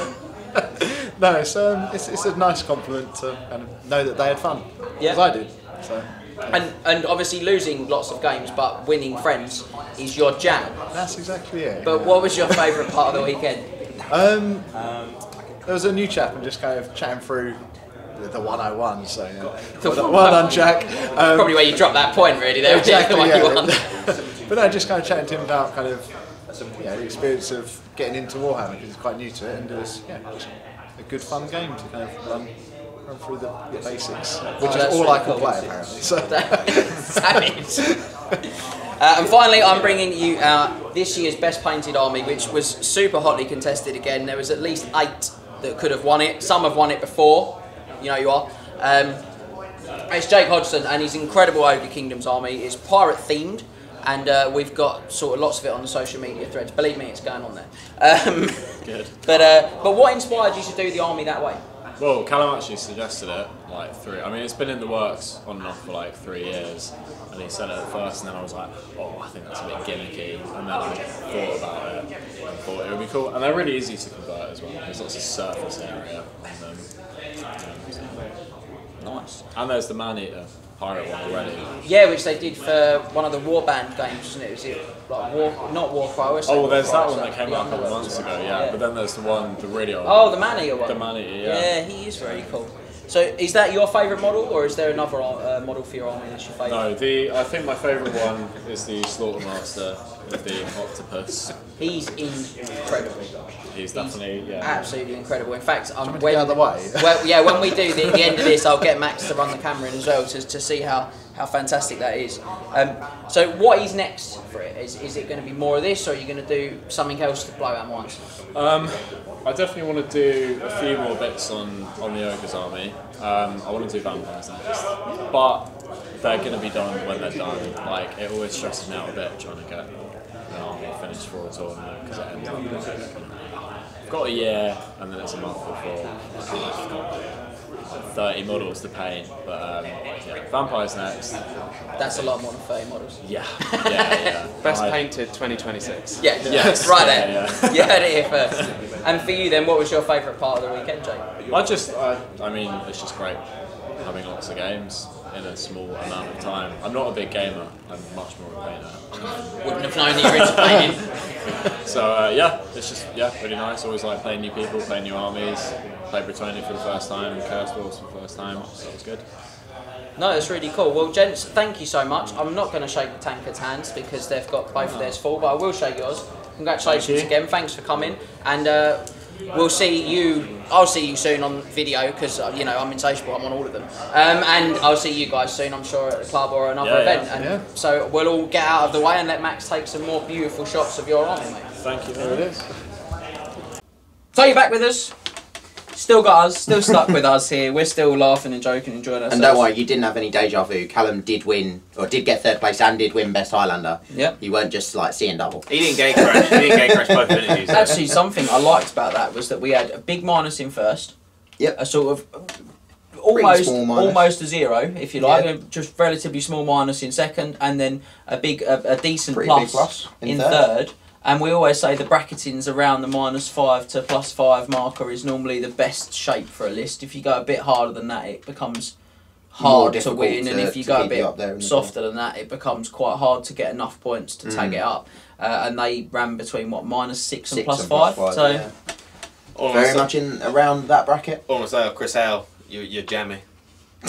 No, it's a nice compliment to kind of know that they had fun, Yeah. as I did. So. And obviously losing lots of games, but winning friends is your jam. That's exactly it. But what was your favourite part of the weekend? There was a new chap and just kind of chatting through the 101, so The well done, Jack. Probably where you dropped that point, really. There, Exactly, the yeah. one you won. But no, just kind of chatting to him about kind of the experience of getting into Warhammer, because he's quite new to it, and it was just a good fun game to kind of run through the basics, which is all really I can cool, play isn't it? apparently. So. Savage. And finally, I'm bringing you this year's Best Painted Army, which was super hotly contested again. There was at least 8 that could have won it. Some have won it before. You know you are. It's Jake Hodgson, and his incredible Ogre Kingdoms army is pirate themed, and we've got sort of lots of it on the social media threads. Believe me, it's going on there. Good. But what inspired you to do the army that way? Well, Callum actually suggested it like 3. I mean, it's been in the works on and off for like 3 years, and he said it at first, and then I was like, oh, I think that's a bit gimmicky, and then I thought about it and thought it would be cool, and they're really easy to convert as well. There's lots of surface area, and Nice. And there's the Man-Eater pirate one already. Yeah, which they did for one of the Warband games, wasn't it? Was it like not Warcry? Oh, well, there's that one that came out a couple of months ago, yeah. But then there's the one, the really old Oh, the Man-Eater one. The Man-Eater, yeah. Yeah, he is very cool. So, is that your favourite model, or is there another model for your army that's your favourite? No, I think my favourite one is the Slaughtermaster with the octopus. He's incredible. He's definitely, yeah. Absolutely incredible. In fact, Get out of the way. when we do the end of this, I'll get Max to run the camera in as well to see how fantastic that is. So what is next for it? Is it going to be more of this, or are you going to do something else to blow our minds? I definitely want to do a few more bits on the Ogre's army. I want to do vampires next, but they're going to be done when they're done. Like, it always stresses me out a bit trying to get an army finished for a tournament, because it ends up I've got a year and then it's a month before. I've got 30 models to paint, but yeah, vampires next. That's a lot more than 30 models. Yeah. Best painted 2026. Yeah, Yes. right there. Yeah. You heard it here first. And for you then, what was your favourite part of the weekend, Jake? I mean, it's just great having lots of games in a small amount of time. I'm not a big gamer, I'm much more a painter. Wouldn't have known that you were into painting. So yeah, it's just really nice. Always like playing new people, playing new armies. Played Bretonnia for the first time and Curse Wars for the first time, so it was good. No, that's really cool. Well, gents, thank you so much. I'm not going to shake the tankards' hands because they've got both of theirs full, but I will shake yours. Congratulations again. Thanks for coming, and we'll see you. I'll see you soon on video because you know I'm insatiable. I'm on all of them, and I'll see you guys soon. I'm sure at the club or another event. And so we'll all get out of the way and let Max take some more beautiful shots of your army, mate. Thank you. There it is. So you're back with us. Still got us, still stuck with us here. We're still laughing and joking, enjoying ourselves. And don't worry, you didn't have any deja vu. Callum did win, or did get 3rd place and did win Best Highlander. Yep. You weren't just like seeing double. He didn't get crashed. He didn't get crashed both interviews. Actually, something I liked about that was that we had a big minus in first. Yep. A sort of almost a 0, if you like. Yep. Just relatively small minus in second, and then a decent Pretty plus, big plus in third. And we always say the bracketings around the -5 to +5 marker is normally the best shape for a list. If you go a bit harder than that, it becomes hard to difficult win, and if you to go a keep you up there in bit the softer than that, it becomes quite hard to get enough points to tag it up. And they ran between what, -6 and +5, so yeah. Very much in around that bracket. Almost like Chris Howe, you're jammy.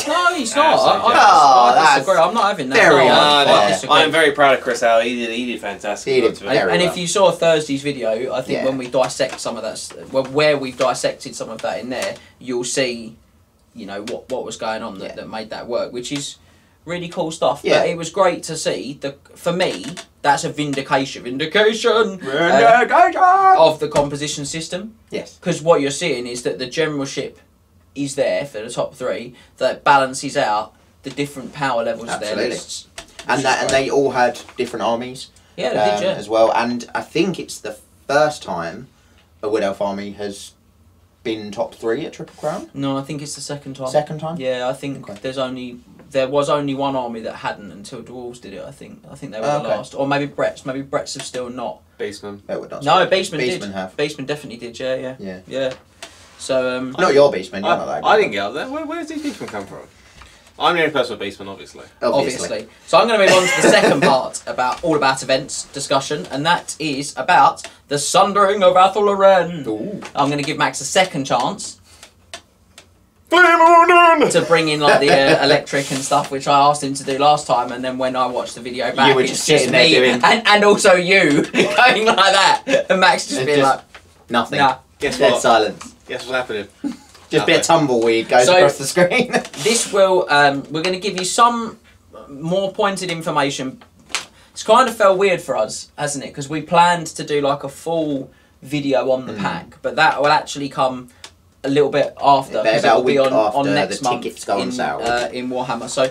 no, he's not. I disagree. I'm not having that. Very I disagree. I'm very proud of Chris Howe. He did fantastic. He did And if you saw Thursday's video, I think when we dissect some of that, where we've dissected some of that in there, you'll see, you know, what was going on that made that work, which is really cool stuff. Yeah. But it was great to see. For me, that's a vindication of the composition system. Yes. Because what you're seeing is that the generalship is there for the top 3 that balances out the different power levels of their lists. And they all had different armies. Yeah, they did, as well. And I think it's the first time a Wood Elf army has been top 3 at Triple Crown. No, I think it's the second time. Second time? Yeah, I think there was only one army that hadn't until Dwarves did it. I think they were the last, or maybe Brett's. Maybe Brett's have still not. Beastman. No, Beastman did. Have. Beastman definitely did. Yeah. So not your Beastman. You're not that good. I didn't get up there. Where does these Beastmen come from? I'm the only person with Beastman, obviously. Obviously. So I'm going to move on to the second part all about events discussion, and that is about the Sundering of Athel Loren. I'm going to give Max a second chance to bring in like the electric and stuff, which I asked him to do last time, and then when I watched the video back, you were just sitting there doing, and also you going like that, and Max just being like nothing. Nah. Guess Dead what? Silence. Guess what's happening? Just a bit of tumbleweed goes across the screen. This will we're going to give you some more pointed information. It's kind of felt weird for us, hasn't it? Because we planned to do like a full video on the pack, but that will actually come a little bit after, because it will be on next month tickets go on sale in Warhammer. So,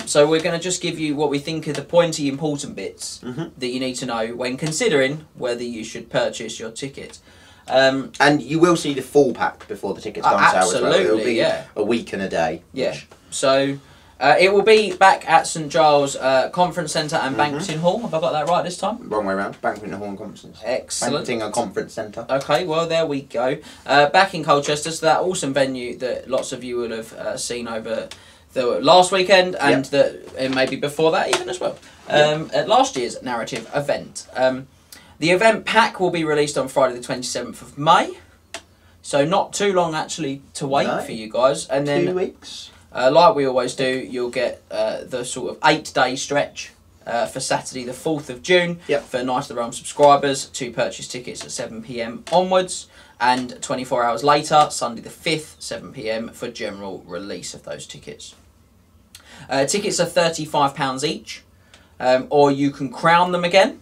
so we're going to just give you what we think are the pointy, important bits that you need to know when considering whether you should purchase your ticket. And you will see the full pack before the tickets go on sale as well. It'll be a week and a day. Yeah. So it will be back at St Giles Conference Centre and Banqueting Hall. Have I got that right this time? Wrong way around. Banqueting Hall and Conference. Excellent. Banqueting and Conference Centre. Okay, well there we go. Back in Colchester, so that awesome venue that lots of you will have seen over the last weekend, and maybe before that even as well. At last year's narrative event. The event pack will be released on Friday the 27th of May. So not too long actually to wait for you guys. And then 2 weeks. Like we always do, you'll get the sort of 8-day stretch for Saturday the 4th of June for Knight of the Realm subscribers to purchase tickets at 7 PM onwards, and 24 hours later, Sunday the 5th, 7 PM for general release of those tickets. Tickets are £35 each, or you can crown them again,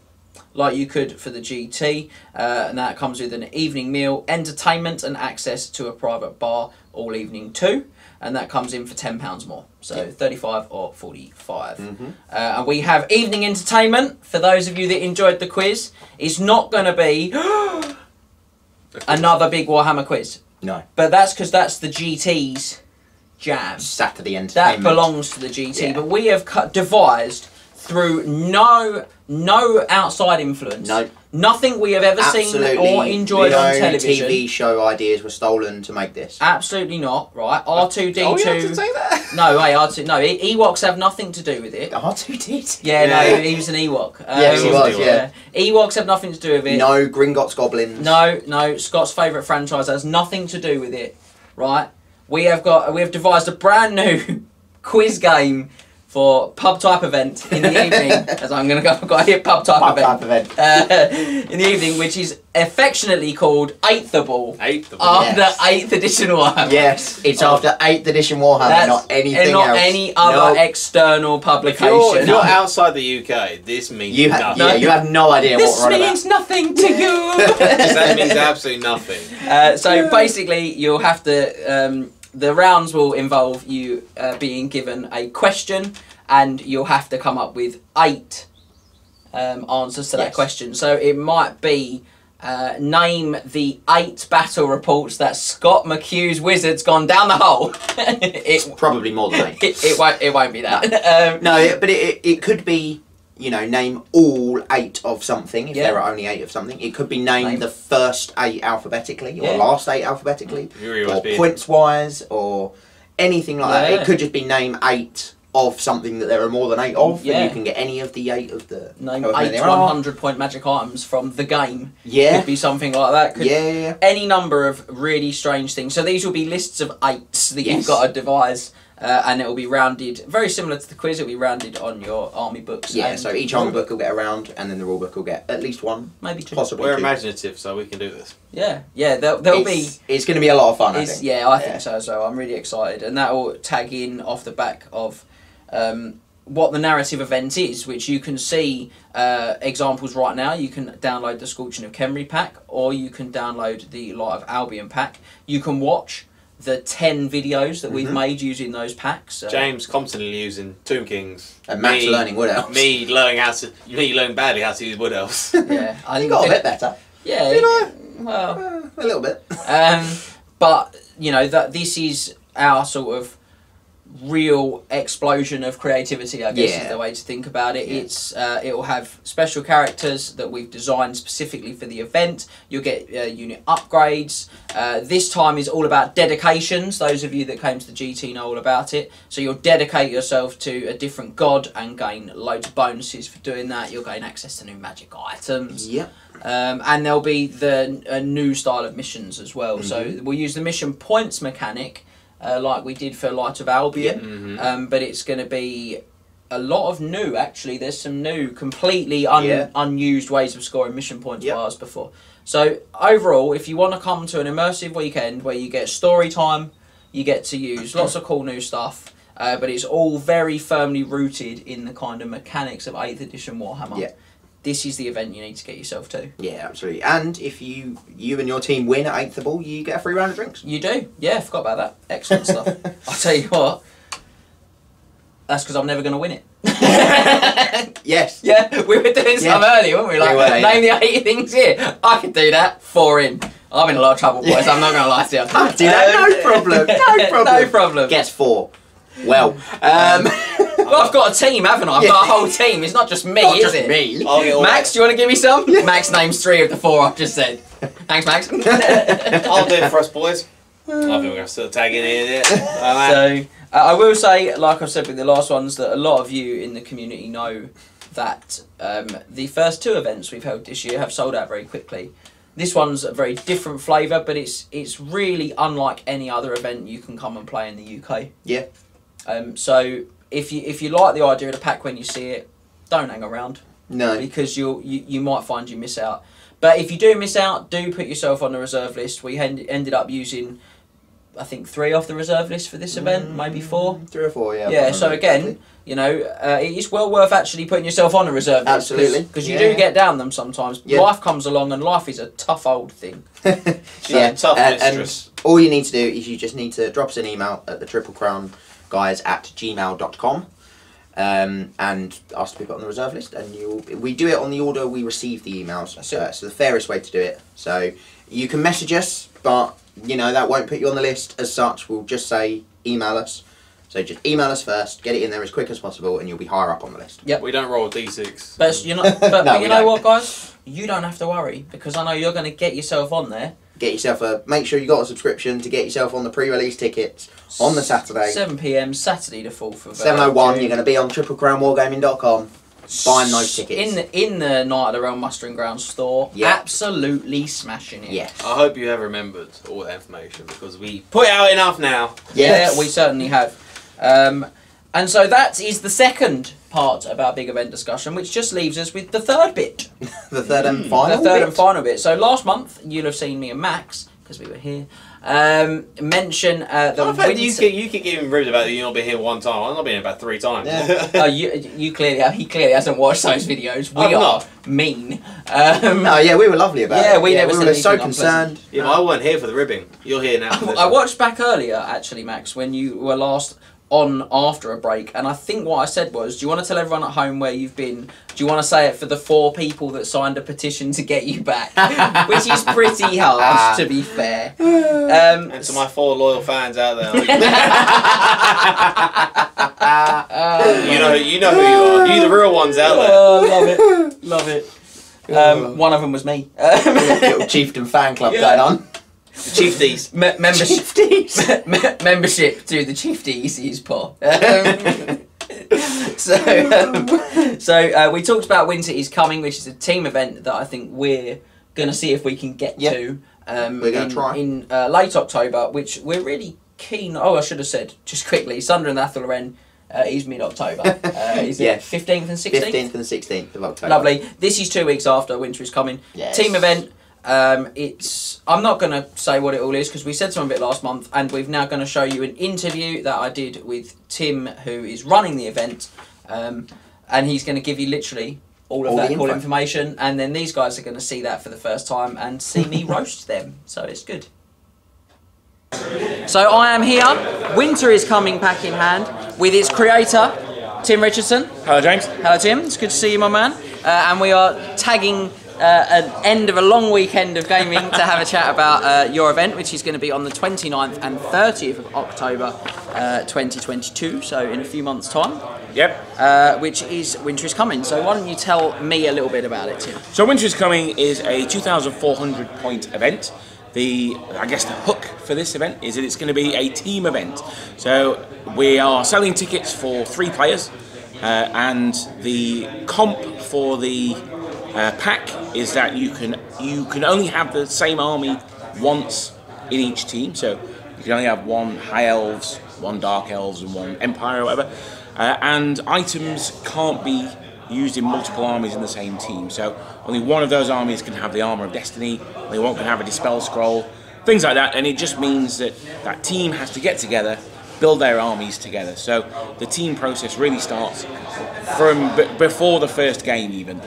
like you could for the GT, and that comes with an evening meal, entertainment and access to a private bar all evening too, and that comes in for £10 more, so 35 or 45. And we have evening entertainment for those of you that enjoyed the quiz. It's not going to be another big Warhammer quiz. No. But that's because that's the GT's jam. Saturday entertainment. That belongs to the GT, but we have devised through no outside influence. No. Nothing we have ever seen or enjoyed on television. TV show ideas were stolen to make this. Absolutely not, right? R2-D2... Oh, you have to say that? No, wait, R2... No, Ewoks have nothing to do with it. R2-D2? Yeah, no, he was an Ewok. Yes, he was, yeah. Ewoks have nothing to do with it. No Gringotts goblins. No, Scott's favourite franchise has nothing to do with it, right? We have devised a brand new quiz game for pub type event in the evening, as I'm going to go, I've got to hit pub type event. In the evening, which is affectionately called 8th-able. 8th-able. After 8th edition Warhammer. Yes, it's after 8th edition Warhammer, not anything else. Not any other external publication. If you're outside the UK, this means nothing. Yeah, you have no idea what we're on about. This means nothing to you. That means absolutely nothing. So basically, you'll have to... the rounds will involve you being given a question, and you'll have to come up with 8 answers to that question. So it might be name the 8 battle reports that Scott McHugh's wizard's gone down the hole. It's probably more than 8. It won't be that. No, but it could be, you know, name all 8 of something, if there are only 8 of something. It could be name the first 8 alphabetically, or last 8 alphabetically, or points-wise, or anything like that. It could just be name 8 of something that there are more than 8 of, and you can get any of the 8 of the... Name 8 100-point magic items from the game. Yeah. Could be something like that. Could yeah. Any number of really strange things. So these will be lists of 8s that you've got to devise, and it will be rounded, very similar to the quiz, it will be rounded on your army books. Yeah, so each army book will get a round, and then the rule book will get at least 1. Maybe 2. Possibly We're 2. imaginative, so we can do this. Yeah, there'll be... It's going to be a lot of fun, I think. Yeah, I think so, so I'm really excited. And that will tag in off the back of... what the narrative event is, which you can see examples right now. You can download the Scorching of Khemri pack, or you can download the Light of Albion pack. You can watch the 10 videos that we've made using those packs. James constantly using Tomb Kings. And Max learning Wood Elves. Me learning badly how to use Wood Elves. Yeah, I think got a bit better. Yeah, Did I? Well, a little bit. But you know that this is our sort of real explosion of creativity, I guess is the way to think about it. It's it will have special characters that we've designed specifically for the event. You'll get unit upgrades. This time is all about dedications. Those of you that came to the GT know all about it. So you'll dedicate yourself to a different god and gain loads of bonuses for doing that. You'll gain access to new magic items. Yep. And there'll be the new style of missions as well. So we'll use the mission points mechanic like we did for Light of Albion, but it's going to be a lot of new, actually. There's some new, completely unused ways of scoring mission points by us before. So overall, if you want to come to an immersive weekend where you get story time, you get to use lots of cool new stuff, but it's all very firmly rooted in the kind of mechanics of 8th edition Warhammer. Yeah. This is the event you need to get yourself to. Yeah, absolutely. And if you and your team win at 8th of all, you get a free round of drinks. You do. Yeah, forgot about that. Excellent stuff. I'll tell you what. That's because I'm never going to win it. Yes. Yeah, we were doing some earlier, weren't we? Like, name the 8 things here. I could do that. 4 in. I'm in a lot of trouble, boys. I'm not going to lie to you. Do that. No problem. No problem. No problem. Gets 4. Well, well, I've got a team, haven't I? I've got a whole team. It's not just me, is it? Me. Max, do you want to give me some? Max names 3 of the 4 I've just said. Thanks, Max. I'll do it for us, boys. I think we're going to still tag in here. So, I will say, like I've said with the last ones, that a lot of you in the community know that the first 2 events we've held this year have sold out very quickly. This one's a very different flavour, but it's really unlike any other event you can come and play in the UK. Yeah. So if you like the idea of the pack when you see it, don't hang around. No. Because you might find you miss out. But if you do miss out, do put yourself on the reserve list. We ended up using, I think, 3 off the reserve list for this event, maybe 4. 3 or 4, yeah. Yeah, so again, you know, it's well worth actually putting yourself on a reserve list. Absolutely. Because you do get down them sometimes. Yeah. Life comes along and life is a tough old thing. Tough mistress. And all you need to do is you just need to drop us an email at the triplecrownguys@gmail.com and ask to be put on the reserve list, and we do it on the order we receive the emails. So the fairest way to do it. So you can message us, but you know that won't put you on the list as such. We'll just say email us. So just email us first, get it in there as quick as possible, and you'll be higher up on the list. Yep. We don't roll D6. But you know, but you know what, guys? You don't have to worry, because I know you're going to get yourself on there. Get yourself make sure you got a subscription to get yourself on the pre-release tickets on the Saturday. 7 PM, Saturday the 4th of 7:01. You're going to be on triplecrownwargaming.com buying those tickets. In the Night of the Realm Mustering Grounds store. Yeah. Absolutely smashing it. Yes. I hope you have remembered all that information, because we put out enough now. Yes. Yeah, we certainly have. And so that is the second part of our big event discussion, which just leaves us with the third bit. The third and final The third and final bit. So last month, you'll have seen me and Max, because we were here, mention the you keep getting rude about you not being here one time. I've not been here about 3 times. Yeah. He clearly hasn't watched those videos. We are mean. No, yeah, we were lovely about it. Yeah, we were so concerned. Yeah, I weren't here for the ribbing. You're here now. I watched back earlier, actually, Max, when you were last on after a break, and I think what I said was, do you want to tell everyone at home where you've been? Do you want to say it for the 4 people that signed a petition to get you back? Which is pretty harsh, to be fair. And to my 4 loyal fans out there, you know who you are. You the real ones out there. Oh, love it. One of them was me. Little chieftain fan club going on. Chiefties. Membership to the Chiefties is Paul. So we talked about Winter is Coming, which is a team event that I think we're going to see if we can get to. We're going to try. In late October, which we're really keen. Oh, I should have said, just quickly, Sundering of Athel Loren is mid-October. Is it 15th and 16th? 15th and 16th of October. Lovely. This is 2 weeks after Winter is Coming. Yes. Team event. I'm not going to say what it all is because we said some of it last month, and we're now going to show you an interview that I did with Tim, who is running the event, and he's going to give you literally all of that cool information, and then these guys are going to see that for the first time and see me roast them, so it's good. So I am here, Winter is Coming pack in hand, with its creator, Tim Richardson. Hello, James. Hello, Tim. It's good to see you, my man. And we are tagging an end of a long weekend of gaming to have a chat about your event, which is going to be on the 29th and 30th of October 2022, so in a few months' time. Yep. Which is Winter is Coming. So why don't you tell me a little bit about it, Tim? So Winter is Coming is a 2,400 point event. I guess the hook for this event is that it's going to be a team event. So we are selling tickets for 3 players, and the comp for the pack is that you can only have the same army once in each team. So you can only have 1 High Elves, 1 Dark Elves, and 1 Empire or whatever. And items can't be used in multiple armies in the same team. So only one of those armies can have the Armour of Destiny, only one can have a Dispel Scroll, things like that. And it just means that that team has to get together, build their armies together. So the team process really starts from before the first game even.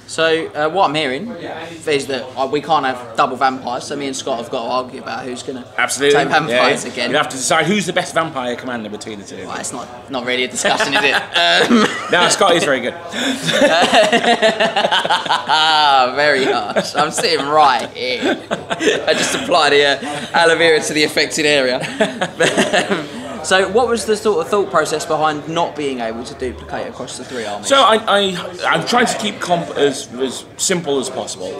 So what I'm hearing is that we can't have double vampires, so me and Scott have got to argue about who's going to take vampires again. You have to decide who's the best vampire commander between the two. Well, it's not really a discussion, is it? No, Scott is very good. Very harsh. I'm sitting right here. I just applied the aloe vera to the affected area. So what was the sort of thought process behind not being able to duplicate across the 3 armies? So I'm trying to keep comp as simple as possible.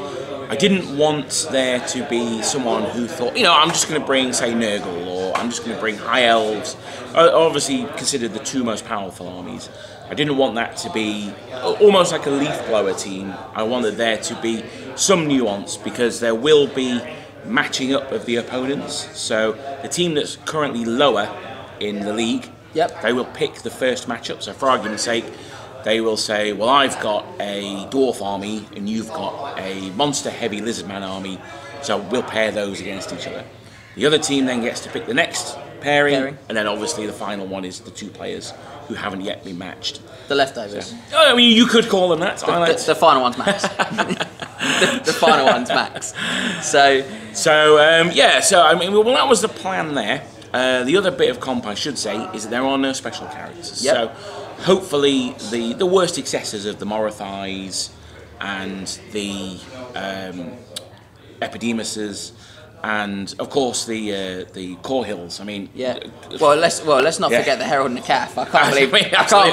I didn't want there to be someone who thought, I'm just going to bring, say, Nurgle, or I'm just going to bring High Elves, obviously considered the 2 most powerful armies. I didn't want that to be almost like a leaf blower team. I wanted there to be some nuance, because there will be matching up of the opponents. So the team that's currently lower in the league, they will pick the first matchup. So for argument's sake, they will say, well, I've got a dwarf army and you've got a monster heavy lizardman army, so we'll pair those against each other. The other team then gets to pick the next pairing. And then obviously the final one is the 2 players who haven't yet been matched. The leftovers. So, I mean, you could call them that. The final one's max. the final one's max. So I mean, well, that was the plan there. The other bit of comp I should say is that there are no special characters. So hopefully the worst successors of the Morathais and the Epidemuses, and of course the Core Hills. I mean, Well, let's not forget the Herald and the Calf. I can't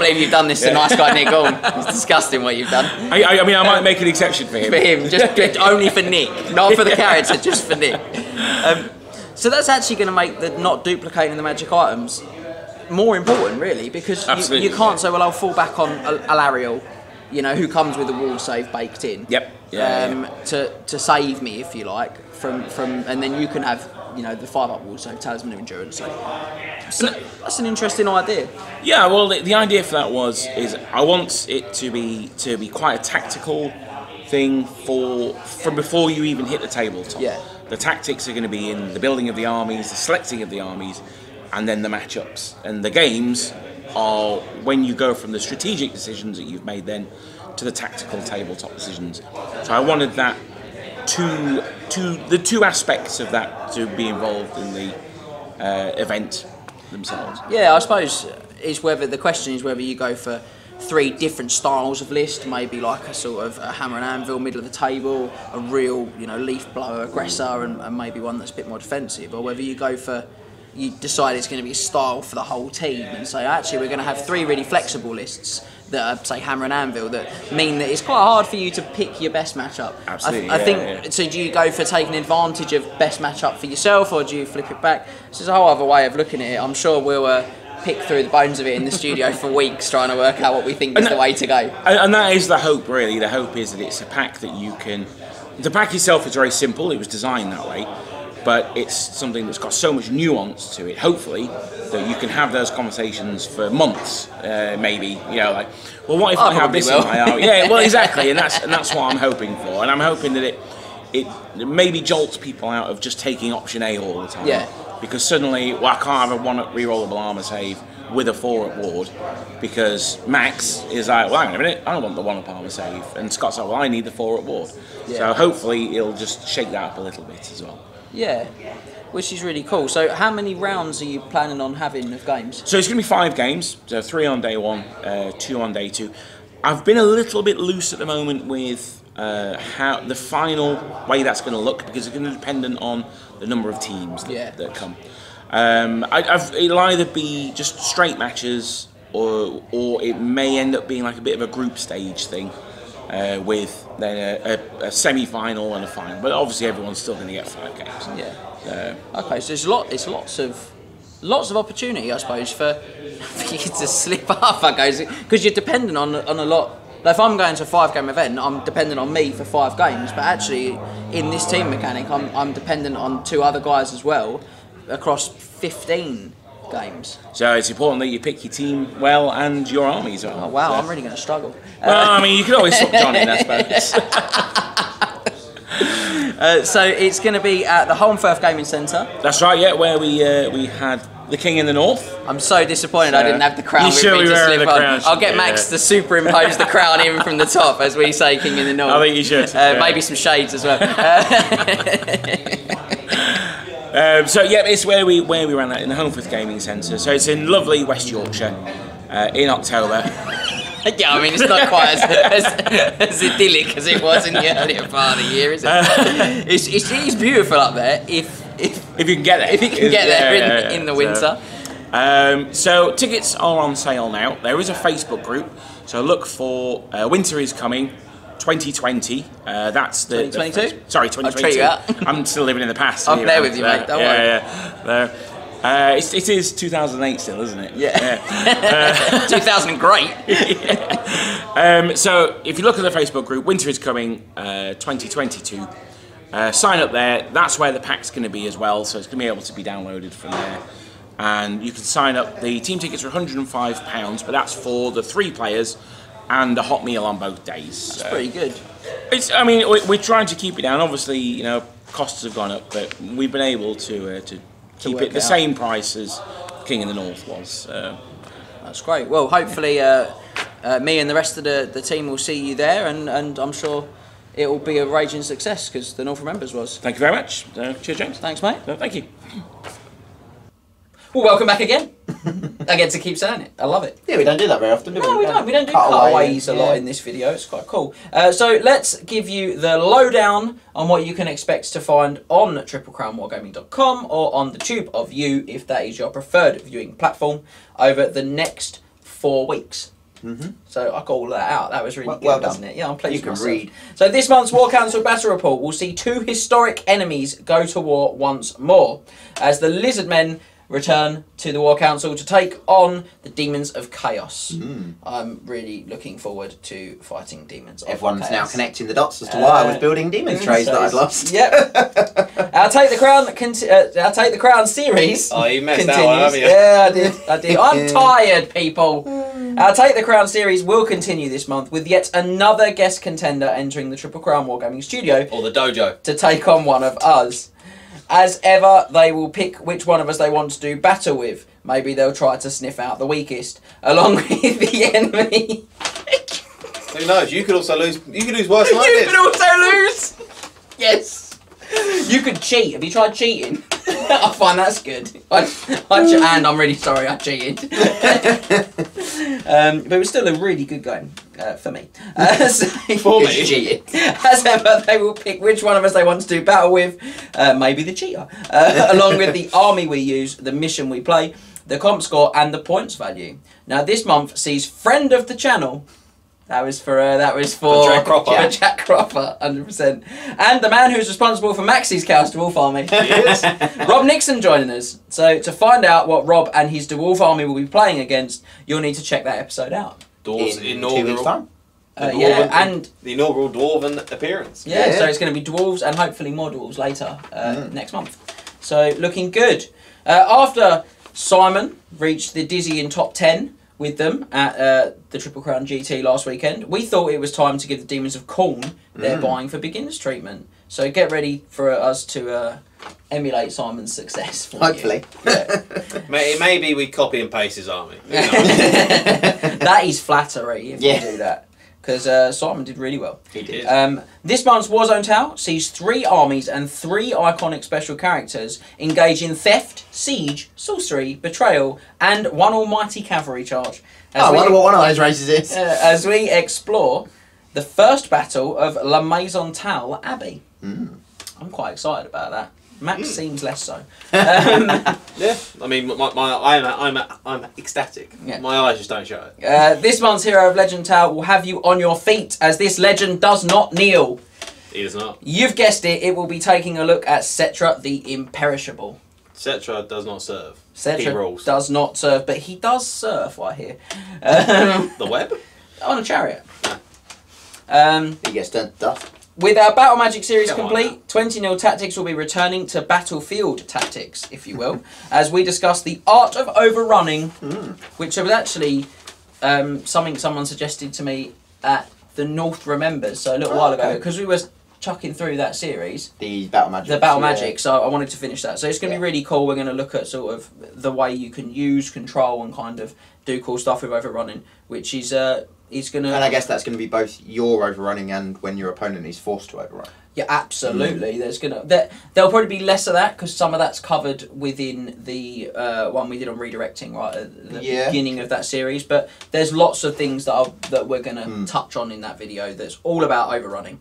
believe you've done this to nice guy Nick Gorn. It's disgusting what you've done. I mean, I might make an exception for him. For him, just only for Nick, not for the character, just for Nick. So that's actually going to make the not duplicating the magic items more important, really, because you can't say, well, I'll fall back on Alariel, who comes with a wall save baked in. To save me, if you like, from and then you can have the 5-up wall save, Talisman of Endurance. So that's an interesting idea. Yeah, well, the idea for that is I want it to be quite a tactical thing from before you even hit the tabletop. The tactics are going to be in the building of the armies, the selecting of the armies, and then the matchups. And the games are when you go from the strategic decisions that you've made then to the tactical tabletop decisions. So I wanted that the 2 aspects of that to be involved in the event themselves. Yeah, I suppose the question is whether you go for 3 different styles of list, maybe like a sort of a hammer and anvil, middle of the table, a real leaf blower aggressor, and maybe one that's a bit more defensive, or whether you decide it's going to be a style for the whole team and say, actually, we're going to have 3 really flexible lists that are, say, Hammer and Anvil, that mean that it's quite hard for you to pick your best matchup. Absolutely, I think, so do you go for taking advantage of best matchup for yourself, or do you flip it back? This is a whole other way of looking at it. I'm sure we'll pick through the bones of it in the studio for weeks trying to work out what we think is the way to go. And that is the hope, really. The hope is that it's a pack that you can... The pack itself is very simple, it was designed that way, but it's something that's got so much nuance to it, hopefully, that you can have those conversations for months, maybe, you know, like, well, what if I have this in my army? Yeah, well, exactly, and that's what I'm hoping for, and I'm hoping that it maybe jolts people out of just taking option A all the time. Yeah. Because suddenly, well, I can't have a 1 rerollable armour save with a 4 at ward, because Max is like, well, hang on a minute, I don't want the 1 armour save, and Scott's like, well, I need the 4 at ward. Yeah. So hopefully it'll just shake that up a little bit as well. Yeah, which is really cool. So how many rounds are you planning on having of games? So it's going to be 5 games, so 3 on day 1, 2 on day 2. I've been a little bit loose at the moment with how the final way that's going to look, because it's going to be dependent on the number of teams that come. It'll either be just straight matches, or it may end up being like a bit of a group stage thing, with then a semi-final and a final. But obviously everyone's still going to get 5 games. Yeah. Okay, so there's lots of opportunity, I suppose, for you to slip up, I guess, because you're dependent on a lot. Like if I'm going to a 5-game event, I'm dependent on me for 5 games. But actually, in this team mechanic, I'm dependent on 2 other guys as well, across 15 games. So it's important that you pick your team well and your army as well. Oh wow, I'm really going to struggle. Well, I mean, you can always swap John in, I suppose. So it's going to be at the Holmfirth Gaming Centre. That's right, yeah, where we had the King in the North. I'm so disappointed I didn't have the crown with me to slip on. I'll get Max to superimpose the crown in from the top, as we say, King in the North. I think you should. Maybe some shades as well. So yeah, it's where we ran that in the Holmfirth Gaming Centre. So it's in lovely West Yorkshire in October. Yeah, I mean it's not quite as idyllic as it was in the earlier part of the year, is it? It's beautiful up there if you can get there. If you can get there in the winter. So tickets are on sale now. There is a Facebook group, so look for Winter is Coming 2020. That's the 2022. Sorry, 2022. I'll treat you out. I'm still living in the past. I'm there with you, mate. Don't worry. It is 2008 still, isn't it? Yeah. 2000 great. So if you look at the Facebook group, Winter is Coming 2022. Sign up there. That's where the pack's going to be as well. So it's going to be able to be downloaded from there. And you can sign up. The team tickets are £105, but that's for the 3 players and a hot meal on both days. That's pretty good. I mean, we're trying to keep it down. Obviously, you know, costs have gone up, but we've been able to keep it the same price as King in the North was. That's great. Well, hopefully me and the rest of the team will see you there, and I'm sure it will be a raging success, because the North Remembers was. Thank you very much. Cheers, James. Thanks, mate. Thank you. Well, welcome back again. I get to keep saying it. I love it. Yeah, we don't do that very often, do we? No, we don't. We don't do cutaways a lot in this video. It's quite cool. So let's give you the lowdown on what you can expect to find on triplecrownwargaming.com or on the Tube of You, if that is your preferred viewing platform, over the next 4 weeks. So I got all that out. That was really good, well wasn't it? Yeah, I'm pleased you with can myself. read. So this month's War Council Battle Report will see 2 historic enemies go to war once more, as the Lizardmen return to the War Council to take on the Demons of Chaos. I'm really looking forward to fighting Demons of Everyone's Chaos. now connecting the dots as to why I was building demon trays that I'd lost. Yep. Our Take the Crown series. Oh, you messed continues. that one, haven't you? Yeah, I did. I'm tired, people. Our Take the Crown series will continue this month with yet another guest contender entering the Triple Crown Wargaming studio. Or the dojo. To take on one of us. As ever, they will pick which one of us they want to do battle with. Maybe they'll try to sniff out the weakest, along with the enemy. Who knows? You could also lose. You could lose worse than I did. You could also lose! Yes. You could cheat. Have you tried cheating? I find that's good. And I'm really sorry I cheated. But it was still a really good game for me. For me? Cheated. As ever, they will pick which one of us they want to do battle with. Maybe the cheater. Along with the army we use, the mission we play, the comp score, and the points value. Now this month sees friend of the channel. That was for Jack Cropper. Jack Cropper, 100%. And the man who's responsible for Maxie's Cows Dwarf Army. Yes. Rob Nixon joining us. So to find out what Rob and his Dwarf Army will be playing against, you'll need to check that episode out. Dwarves in 2 weeks' time. And the inaugural Dwarven appearance. yeah, so it's going to be dwarves and hopefully more dwarves later next month. So looking good. After Simon reached the dizzying top 10 with them at the Triple Crown GT last weekend, we thought it was time to give the Demons of Khorne their buying for beginners treatment. So get ready for us to emulate Simon's success. Hopefully. Yeah. Maybe we copy and paste his army. That is flattery if you do that. Because Simon did really well. He did. This month's Warzone Tale sees 3 armies and 3 iconic special characters engage in theft, siege, sorcery, betrayal, and one almighty cavalry charge. I wonder what one of those races is. As we explore the first battle of La Maison Tal Abbey. I'm quite excited about that. Max seems less so. Yeah, I mean, I'm ecstatic. Yeah. My eyes just don't show it. This month's Hero of Legend Tale will have you on your feet, as this legend does not kneel. He does not. You've guessed it, it will be taking a look at Cetra the Imperishable. Cetra does not serve. He Cetra rules. does not serve, but he does surf, I hear. The web? On a chariot. He gets done dust. With our Battle Magic series Come on complete, 20-0 Tactics will be returning to Battlefield Tactics, if you will, as we discuss the art of overrunning, which was actually something someone suggested to me at the North Remembers, so a little while ago, because we were chucking through that series. The Battle Magic. The Battle Magic, so I wanted to finish that. So it's going to be really cool. We're going to look at sort of the way you can use control and kind of do cool stuff with overrunning, which is going to... And I guess that's going to be both your overrunning and when your opponent is forced to overrun. Yeah, absolutely. There's there'll probably be less of that because some of that's covered within the one we did on redirecting, right at the beginning of that series. But there's lots of things that we're going to touch on in that video that's all about overrunning.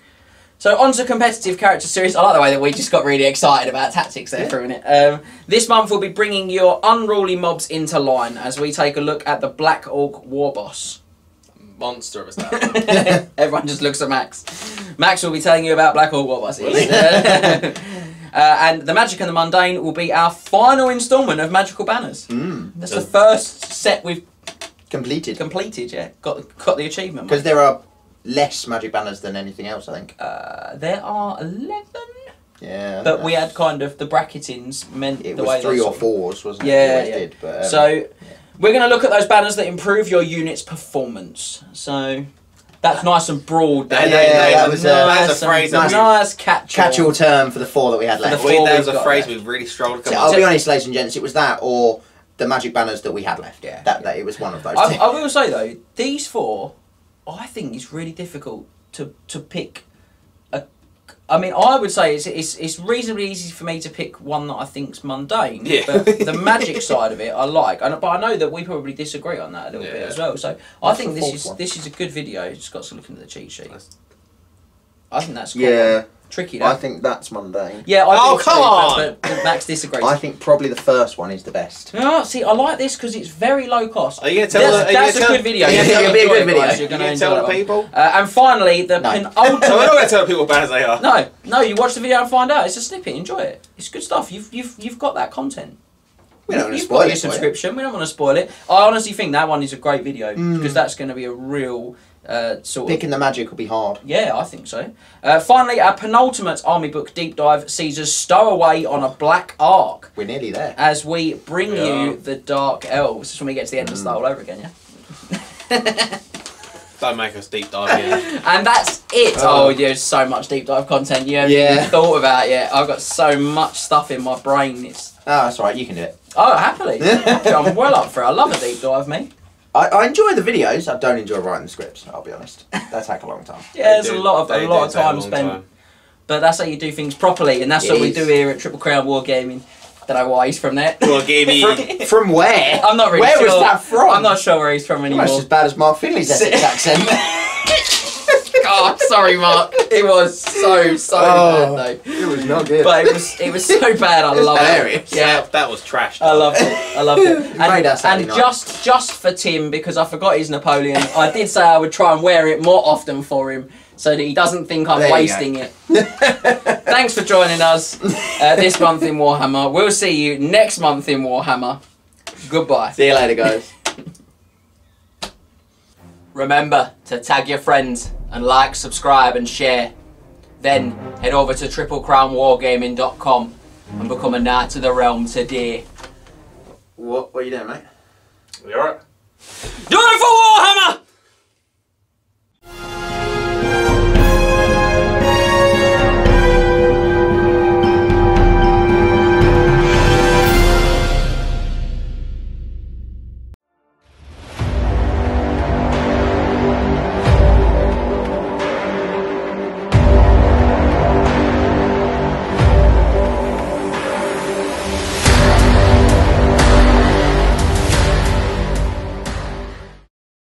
So on to competitive character series. I like the way that we just got really excited about tactics there for a minute. This month we'll be bringing your unruly mobs into line as we take a look at the Black Orc War Boss. Monster of a stat. Everyone just looks at Max. Max will be telling you about Black Orc War Bosses. And the Magic and the Mundane will be our final instalment of Magical Banners. That's the first set we've completed. Yeah. Got the achievement. Because there are less Magic Banners than anything else, I think. There are 11. Yeah. But we had kind of the bracketings meant it the was way 3 or 4s, wasn't it? Yeah. Did, but, so we're going to look at those banners that improve your unit's performance. So that's nice and broad. That was a phrase. Nice catch-all term for the 4 that we had left. That was a phrase we've really struggled to come I'll be honest, ladies and gents, it was that or the Magic Banners that we had left. Yeah. That it was one of those. I will say though, these 4, I think is really difficult to pick. I mean, I would say it's reasonably easy for me to pick one that I think's mundane. Yeah. But the magic side of it, I like. But I know that we probably disagree on that a little bit as well. So I think this is a good video. Just got to look into the cheat sheet. I think that's quite tricky. I think that's mundane. Yeah. Oh, come on! But Max disagrees. I think probably the first one is the best. No, see, I like this because it's very low cost. Are you going to tell That's a good video. It'll be a good video. You're going to tell the people. And finally, the penultimate. So we're not going to tell people what banners they are. No. You watch the video and find out. It's a snippet. Enjoy it. It's good stuff. You've got that content. We don't want to You've spoil got it. your subscription. We don't want to spoil it. I honestly think that one is a great video because that's going to be a real sort of... Picking the magic will be hard. Yeah, I think so. Finally, our penultimate army book deep dive sees us stow away on a black arc. We're nearly there. As we bring you the Dark Elves. This is when we get to the end of the start all over again, yeah? Don't make us deep dive again. And that's it. Oh, there's so much deep dive content you haven't even thought about yet. I've got so much stuff in my brain. That's all right. You can do it. Oh, happily. I'm well up for it. I love a deep dive, me. I enjoy the videos. I don't enjoy writing the scripts. I'll be honest. They take a long time. Yeah, there's a lot of time spent. But that's how you do things properly, and that's what we do here at Triple Crown Wargaming. Don't know why he's from there. Wargaming. From where? I'm not really sure. Where was that from? I'm not sure where he's from anymore. That's as bad as Mark Finley's Essex accent. God. Sorry, Mark. It was so bad though. It was not good. But it was so bad. I love hilarious. it. Yeah, That was trash. I loved it. I loved it. Made us And Saturday night. just for Tim, because I forgot his Napoleon, I did say I would try and wear it more often for him, so that he doesn't think I'm There you wasting it. Thanks for joining us this month in Warhammer. We'll see you next month in Warhammer. Goodbye. See you later, guys. Remember to tag your friends and like, subscribe and share. Then head over to triplecrownwargaming.com and become a knight of the realm today. What are you doing, mate? You alright? Do it for war!